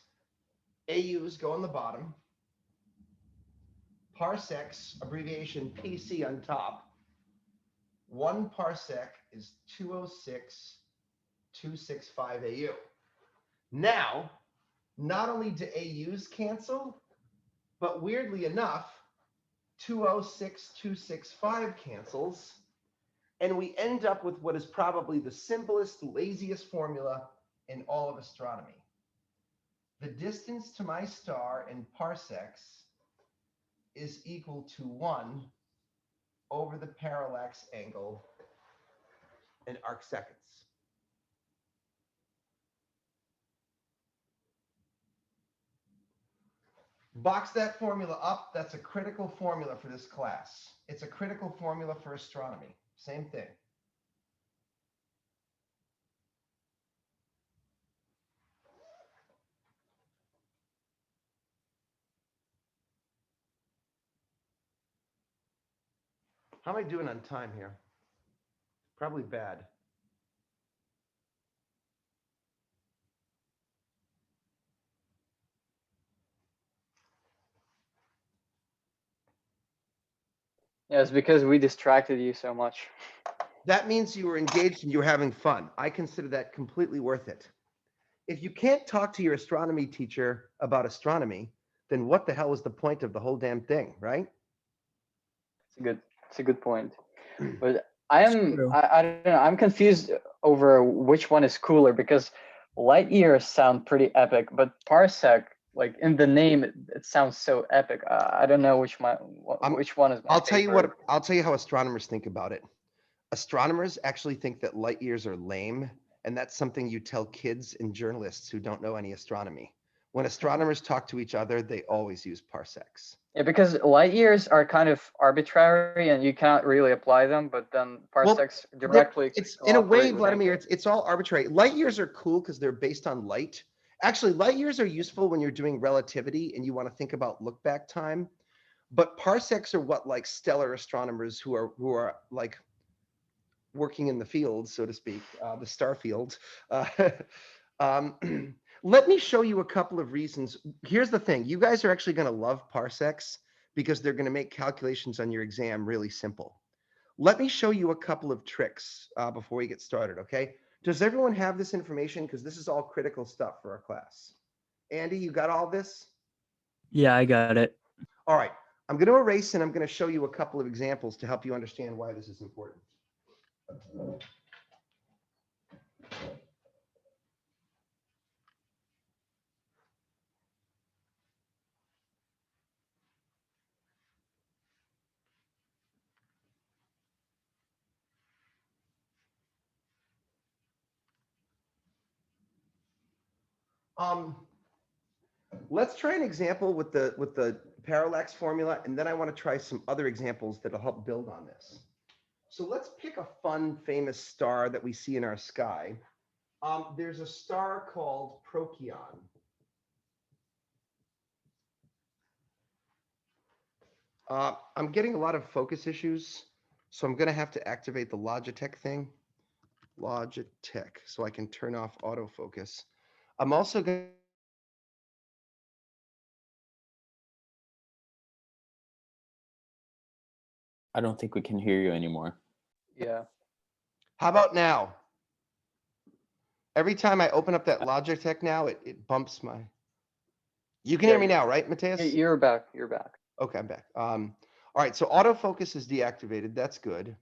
AUs go on the bottom, parsecs, abbreviation PC on top. 1 parsec is 206,265 AU. Now, not only do AUs cancel, but weirdly enough, 206,265 cancels, and we end up with what is probably the simplest, laziest formula in all of astronomy. The distance to my star in parsecs is equal to 1 over the parallax angle in arcseconds. Box that formula up. That's a critical formula for this class. It's a critical formula for astronomy. Same thing. How am I doing on time here? Probably bad. Yeah, it's because we distracted you so much. That means you were engaged and you were having fun. I consider that completely worth it. If you can't talk to your astronomy teacher about astronomy, then what the hell is the point of the whole damn thing, right? It's a good point. But true. I don't know, I'm confused over which one is cooler, because light years sound pretty epic, but parsec, like in the name, it sounds so epic. I don't know which one is my I'll tell you favorite. I'll tell you how astronomers think about it. Astronomers actually think that light years are lame, and that's something you tell kids and journalists who don't know any astronomy. When astronomers talk to each other, they always use parsecs. Yeah, because light years are kind of arbitrary and you can't really apply them, but then parsecs directly. It's in a way, cooperate with Vladimir, anything. it's all arbitrary. Light years are cool because they're based on light. Actually, light years are useful when you're doing relativity and you want to think about look back time. But parsecs are what like stellar astronomers who are like working in the field, so to speak, the star field. Let me show you a couple of reasons. Here's the thing. You guys are actually going to love parsecs because they're going to make calculations on your exam really simple. Let me show you a couple of tricks before we get started, okay? Does everyone have this information? Because this is all critical stuff for our class. Andy, you got all this? Yeah, I got it. All right. I'm going to erase and I'm going to show you a couple of examples to help you understand why this is important. Let's try an example with the parallax formula, and then I want to try some other examples that'll help build on this. So let's pick a fun, famous star that we see in our sky. There's a star called Procyon. I'm getting a lot of focus issues, so I'm going to have to activate the Logitech thing. Logitech, so I can turn off autofocus. I'm also going I don't think we can hear you anymore. Yeah. How about now? Every time I open up that Logitech now, it bumps my. You can hear me now, right, Mateus? You're back. You're back. Okay, I'm back. All right, so autofocus is deactivated. That's good.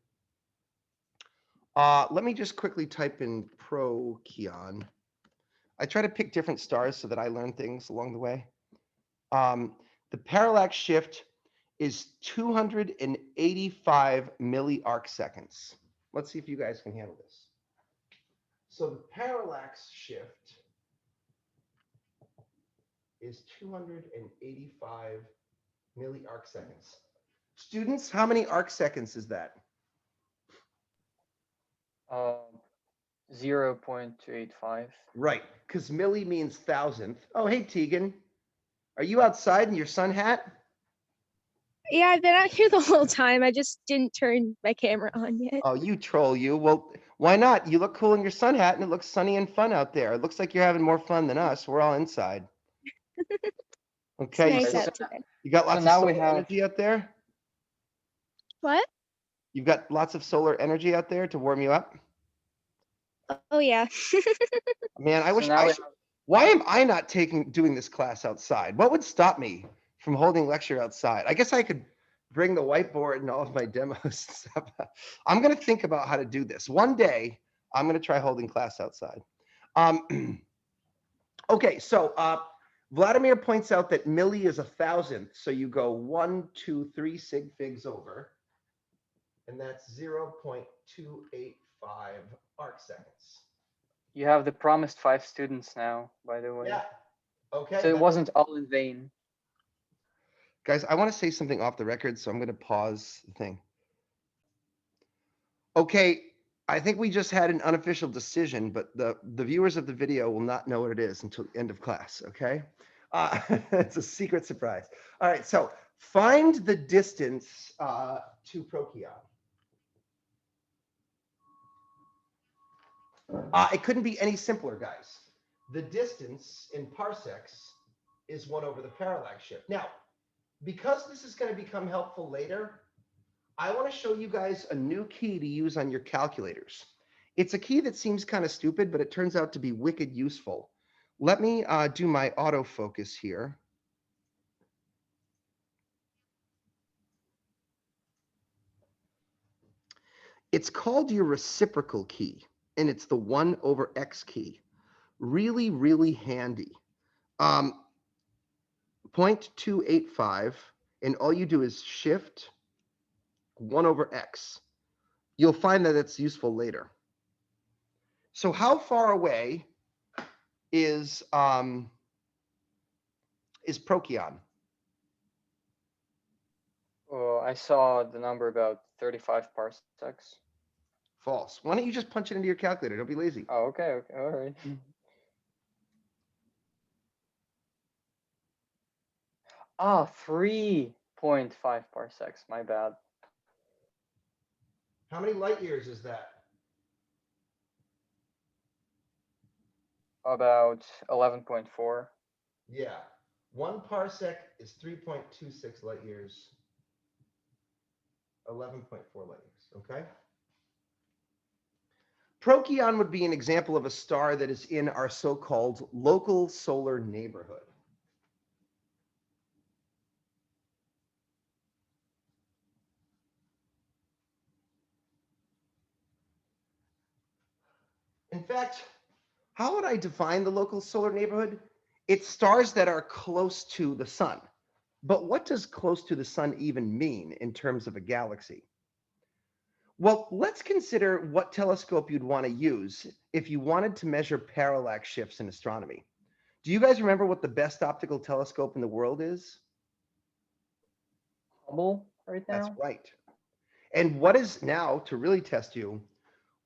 Let me just quickly type in Procyon. I try to pick different stars so that I learn things along the way. The parallax shift is 285 milliarcseconds. Let's see if you guys can handle this. So the parallax shift is 285 milliarcseconds. Students, how many arcseconds is that? 0.285. Right, because milli means thousandth. Oh, hey, Tegan. Are you outside in your sun hat? Yeah, I've been out here the whole time. I just didn't turn my camera on yet. Oh, you troll, you. Well, why not? You look cool in your sun hat, and it looks sunny and fun out there. It looks like you're having more fun than us. We're all inside. Okay, It's nice so- out today. you got lots of now solar we have- energy out there? What? You've got lots of solar energy out there to warm you up? Oh yeah. Man, I So wish now I. we Why am I not doing this class outside? What would stop me from holding lecture outside? I guess I could bring the whiteboard and all of my demos and stuff. I'm going to think about how to do this. One day, I'm going to try holding class outside. Okay, so Vladimir points out that milli is 1,000th. So you go 1, 2, 3 sig figs over. And that's 0.285 arcseconds. You have the promised 5 students now, by the way. Yeah. Okay. So it wasn't all in vain. Guys, I want to say something off the record, so I'm going to pause the thing. Okay, I think we just had an unofficial decision, but the viewers of the video will not know what it is until the end of class, okay? It's a secret surprise. All right, so find the distance to Procyon. It couldn't be any simpler, guys. The distance in parsecs is 1 over the parallax shift. Now, because this is going to become helpful later, I want to show you guys a new key to use on your calculators. It's a key that seems kind of stupid, but it turns out to be wicked useful. Let me do my autofocus here. It's called your reciprocal key, and it's the 1 over x key. Really, really handy. 0.285, and all you do is shift 1 over x. You'll find that it's useful later. So how far away is Procyon? Oh, I saw the number about 35 parsecs. False. Why don't you just punch it into your calculator? Don't be lazy. Oh, okay, all right. Ah, 3.5 parsecs. My bad. How many light years is that? About 11.4. Yeah. 1 parsec is 3.26 light years. 11.4 light years, okay? Procyon would be an example of a star that is in our so-called local solar neighborhood. In fact, how would I define the local solar neighborhood? It's stars that are close to the sun. But what does close to the sun even mean in terms of a galaxy? Well, let's consider what telescope you'd want to use if you wanted to measure parallax shifts in astronomy. Do you guys remember what the best optical telescope in the world is? Hubble right That's now. right. And what is now, to really test you,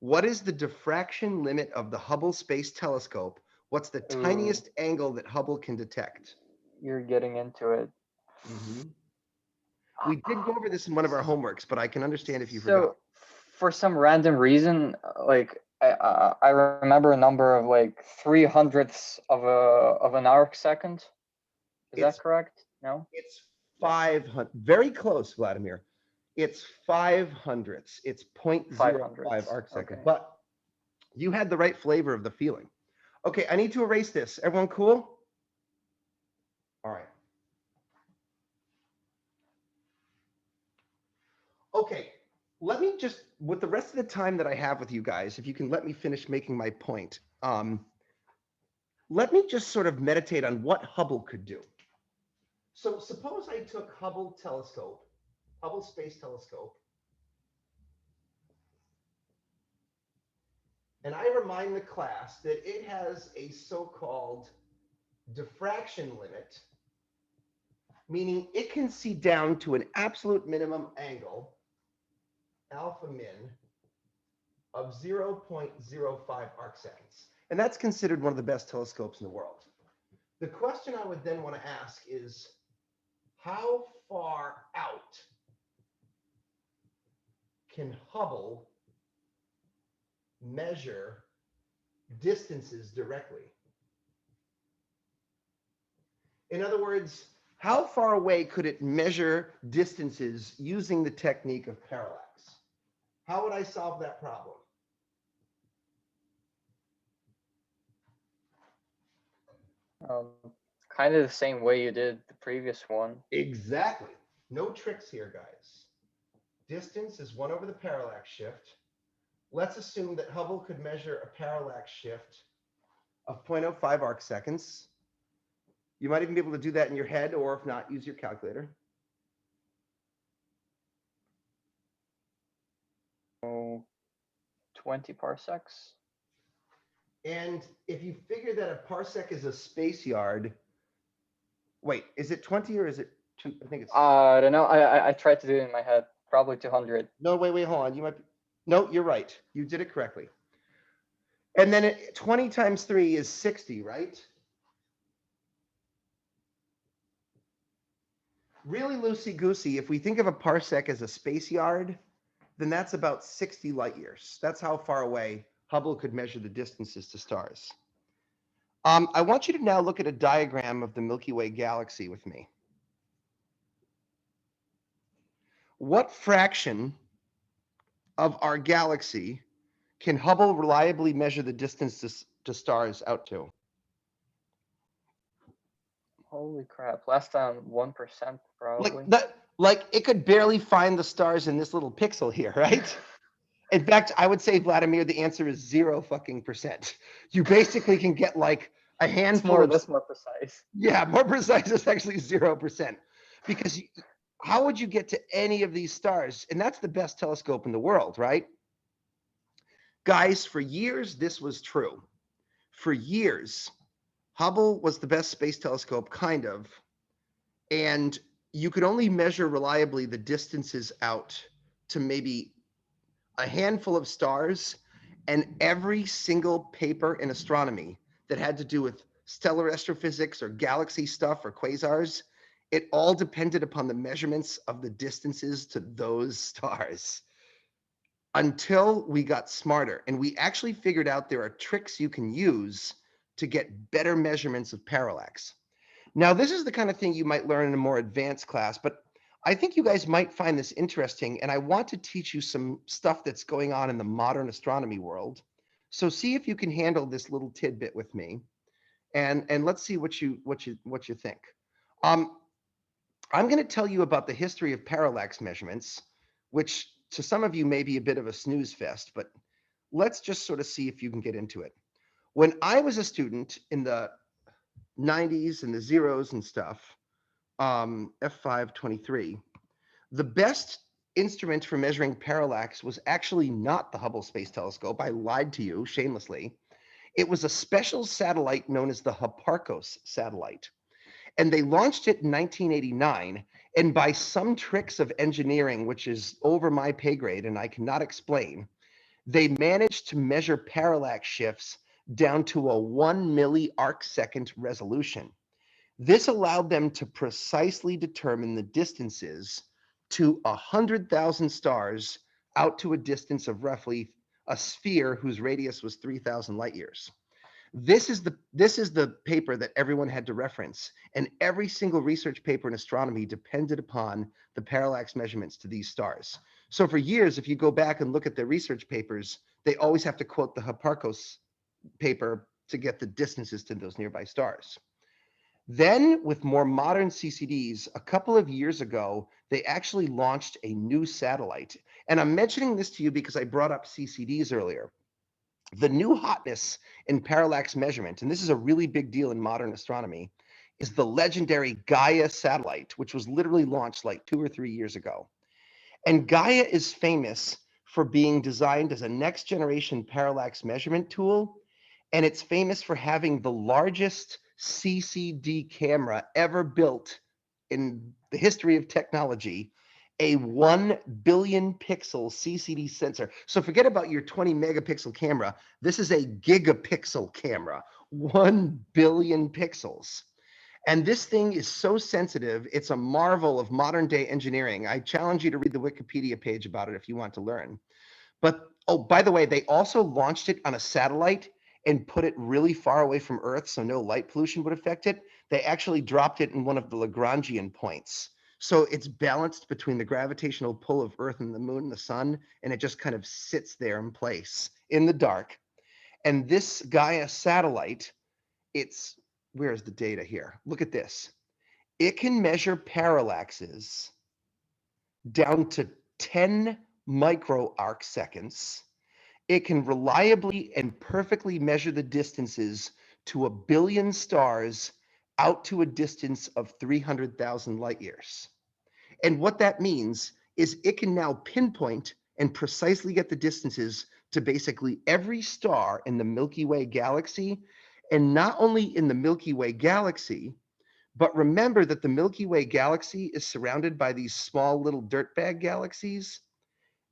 what is the diffraction limit of the Hubble Space Telescope? What's the Ooh. tiniest angle that Hubble can detect? You're getting into it. We did go over this in one of our homeworks, but I can understand if you forgot. So, for some random reason, like I remember a number of like 300ths of an arc second. Is It's- that correct? No. It's 500, very close, Vladimir. It's 500ths. It's 0.05 arc second. Okay. But you had the right flavor of the feeling. Okay, I need to erase this. Everyone cool? All right. Okay, let me just, with the rest of the time that I have with you guys, if you can let me finish making my point, let me just sort of meditate on what Hubble could do. So suppose I took Hubble telescope, Hubble Space Telescope, and I remind the class that it has a so-called diffraction limit, meaning it can see down to an absolute minimum angle, alpha min, of 0.05 arc seconds. And that's considered one of the best telescopes in the world. The question I would then want to ask is, how far out can Hubble measure distances directly? In other words, how far away could it measure distances using the technique of parallax? How would I solve that problem? Kind of the same way you did the previous one. Exactly. No tricks here, guys. Distance is 1 over the parallax shift. Let's assume that Hubble could measure a parallax shift of 0.05 arc seconds. You might even be able to do that in your head, or if not, use your calculator. So 20 parsecs. And if you figure that a parsec is a space yard, wait, is it 20 or is it 2? I think it's. I don't know. I tried to do it in my head. Probably 200. No, wait, hold on. You might be. No, you're right. You did it correctly. And then 20 times 3 is 60, right? Really loosey-goosey, if we think of a parsec as a space yard, then that's about 60 light years. That's how far away Hubble could measure the distances to stars. I want you to now look at a diagram of the Milky Way galaxy with me. What fraction of our galaxy can Hubble reliably measure the distance to stars out to? Holy crap! Less than 1%, probably. Like it could barely find the stars in this little pixel here, right? In fact, I would say, Vladimir, the answer is 0%. You basically can get like a handful That's more precise. Yeah, more precise is actually 0%. Because how would you get to any of these stars? And that's the best telescope in the world, right? Guys, for years, this was true. For years, Hubble was the best space telescope, kind of. And you could only measure reliably the distances out to maybe a handful of stars, and every single paper in astronomy that had to do with stellar astrophysics or galaxy stuff or quasars, it all depended upon the measurements of the distances to those stars. Until we got smarter and we actually figured out there are tricks you can use to get better measurements of parallax. Now, this is the kind of thing you might learn in a more advanced class, but I think you guys might find this interesting, and I want to teach you some stuff that's going on in the modern astronomy world. So see if you can handle this little tidbit with me, and let's see what you think. I'm going to tell you about the history of parallax measurements, which to some of you may be a bit of a snooze fest, but let's just sort of see if you can get into it. When I was a student in the 90s and the zeros and stuff, F523, the best instrument for measuring parallax was actually not the Hubble Space Telescope. I lied to you shamelessly. It was a special satellite known as the Hipparcos satellite. And they launched it in 1989. And by some tricks of engineering, which is over my pay grade and I cannot explain, they managed to measure parallax shifts down to a 1 milli-arcsecond resolution. This allowed them to precisely determine the distances to 100,000 stars out to a distance of roughly a sphere whose radius was 3,000 light years. This is the paper that everyone had to reference, and every single research paper in astronomy depended upon the parallax measurements to these stars. So for years, if you go back and look at their research papers, they always have to quote the Hipparcos paper to get the distances to those nearby stars. Then, with more modern CCDs, a couple of years ago, they actually launched a new satellite. And I'm mentioning this to you because I brought up CCDs earlier. The new hotness in parallax measurement, and this is a really big deal in modern astronomy, is the legendary GAIA satellite, which was literally launched like 2 or 3 years ago. And GAIA is famous for being designed as a next generation parallax measurement tool. And it's famous for having the largest CCD camera ever built in the history of technology, a 1 billion pixel CCD sensor. So forget about your 20 megapixel camera. This is a gigapixel camera, 1 billion pixels. And this thing is so sensitive, it's a marvel of modern day engineering. I challenge you to read the Wikipedia page about it if you want to learn. But, oh, by the way, they also launched it on a satellite and put it really far away from Earth so no light pollution would affect it. They actually dropped it in one of the Lagrangian points. So it's balanced between the gravitational pull of Earth and the moon and the sun, and it just kind of sits there in place in the dark. And this Gaia satellite, where's the data here? Look at this. It can measure parallaxes down to 10 micro-arcseconds. It can reliably and perfectly measure the distances to 1 billion stars out to a distance of 300,000 light years. And what that means is it can now pinpoint and precisely get the distances to basically every star in the Milky Way galaxy. And not only in the Milky Way galaxy, but remember that the Milky Way galaxy is surrounded by these small little dirtbag galaxies,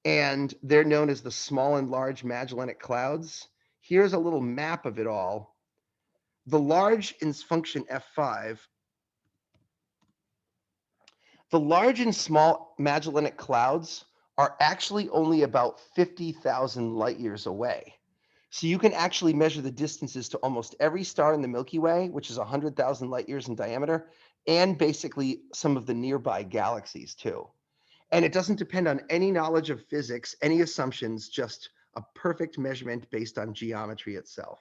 and they're known as the small and large Magellanic Clouds. Here's a little map of it all. The large in function F5, the large and small Magellanic Clouds are actually only about 50,000 light years away. So you can actually measure the distances to almost every star in the Milky Way, which is 100,000 light years in diameter, and basically some of the nearby galaxies too. And it doesn't depend on any knowledge of physics, any assumptions, just a perfect measurement based on geometry itself.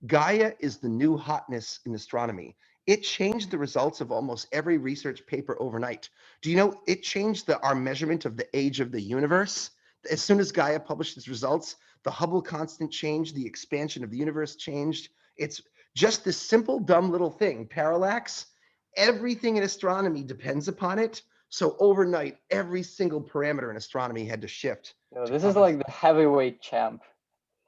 Gaia is the new hotness in astronomy. It changed the results of almost every research paper overnight. Do you know it changed our measurement of the age of the universe? As soon as Gaia published its results, the Hubble constant changed, the expansion of the universe changed. It's just this simple, dumb little thing, parallax. Everything in astronomy depends upon it. So overnight, every single parameter in astronomy had to shift. This is like the heavyweight champ.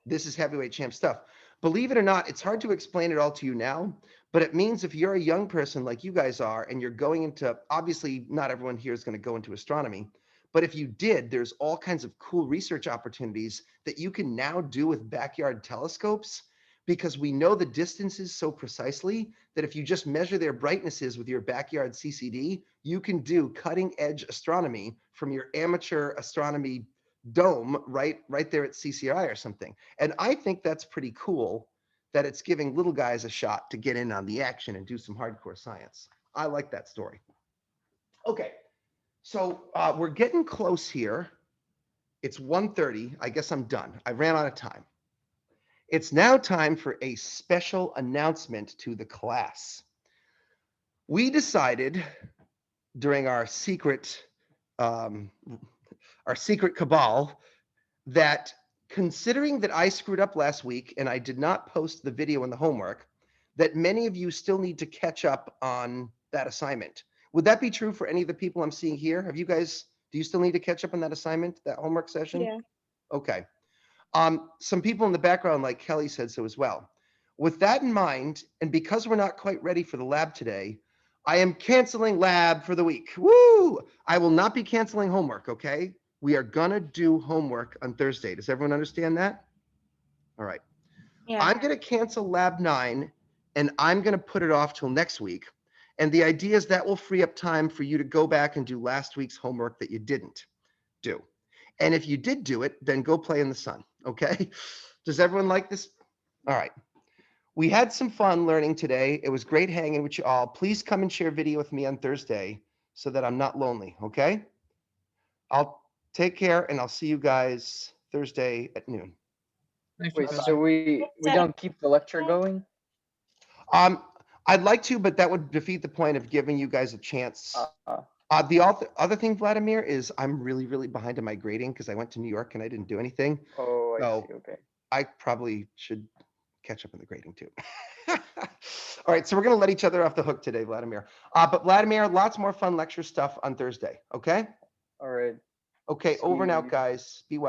This is heavyweight champ stuff. Believe it or not, it's hard to explain it all to you now, but it means if you're a young person like you guys are, and you're going into, obviously not everyone here is going to go into astronomy, but if you did, there's all kinds of cool research opportunities that you can now do with backyard telescopes, because we know the distances so precisely that if you just measure their brightnesses with your backyard CCD, you can do cutting edge astronomy from your amateur astronomy dome right there at CCI or something. And I think that's pretty cool that it's giving little guys a shot to get in on the action and do some hardcore science. I like that story. Okay, so we're getting close here. It's 1:30. I guess I'm done. I ran out of time. It's now time for a special announcement to the class. We decided during our secret cabal that, considering that I screwed up last week and I did not post the video and the homework, that many of you still need to catch up on that assignment. Would that be true for any of the people I'm seeing here? Have you guys, do you still need to catch up on that assignment, that homework session? Yeah. Okay. Some people in the background, like Kelly, said so as well. With that in mind, and because we're not quite ready for the lab today, I am canceling lab for the week. Woo! I will not be canceling homework, okay? We are gonna do homework on Thursday. Does everyone understand that? All right. Yeah. I'm gonna cancel lab 9 and I'm gonna put it off till next week. And the idea is that will free up time for you to go back and do last week's homework that you didn't do. And if you did do it, then go play in the sun, okay? Does everyone like this? All right. We had some fun learning today. It was great hanging with you all. Please come and share video with me on Thursday so that I'm not lonely, okay? I'll take care and I'll see you guys Thursday at noon. Thanks, Wait, Professor. so we don't keep the lecture going? I'd like to, but that would defeat the point of giving you guys a chance. The other thing, Vladimir, is I'm really, really behind on my grading because I went to New York and I didn't do anything. Oh, I So see. Okay. I probably should catch up on the grading too. All right, so we're going to let each other off the hook today, Vladimir. But Vladimir, lots more fun lecture stuff on Thursday, okay? All right. Okay, See over and out, you. guys. Be well.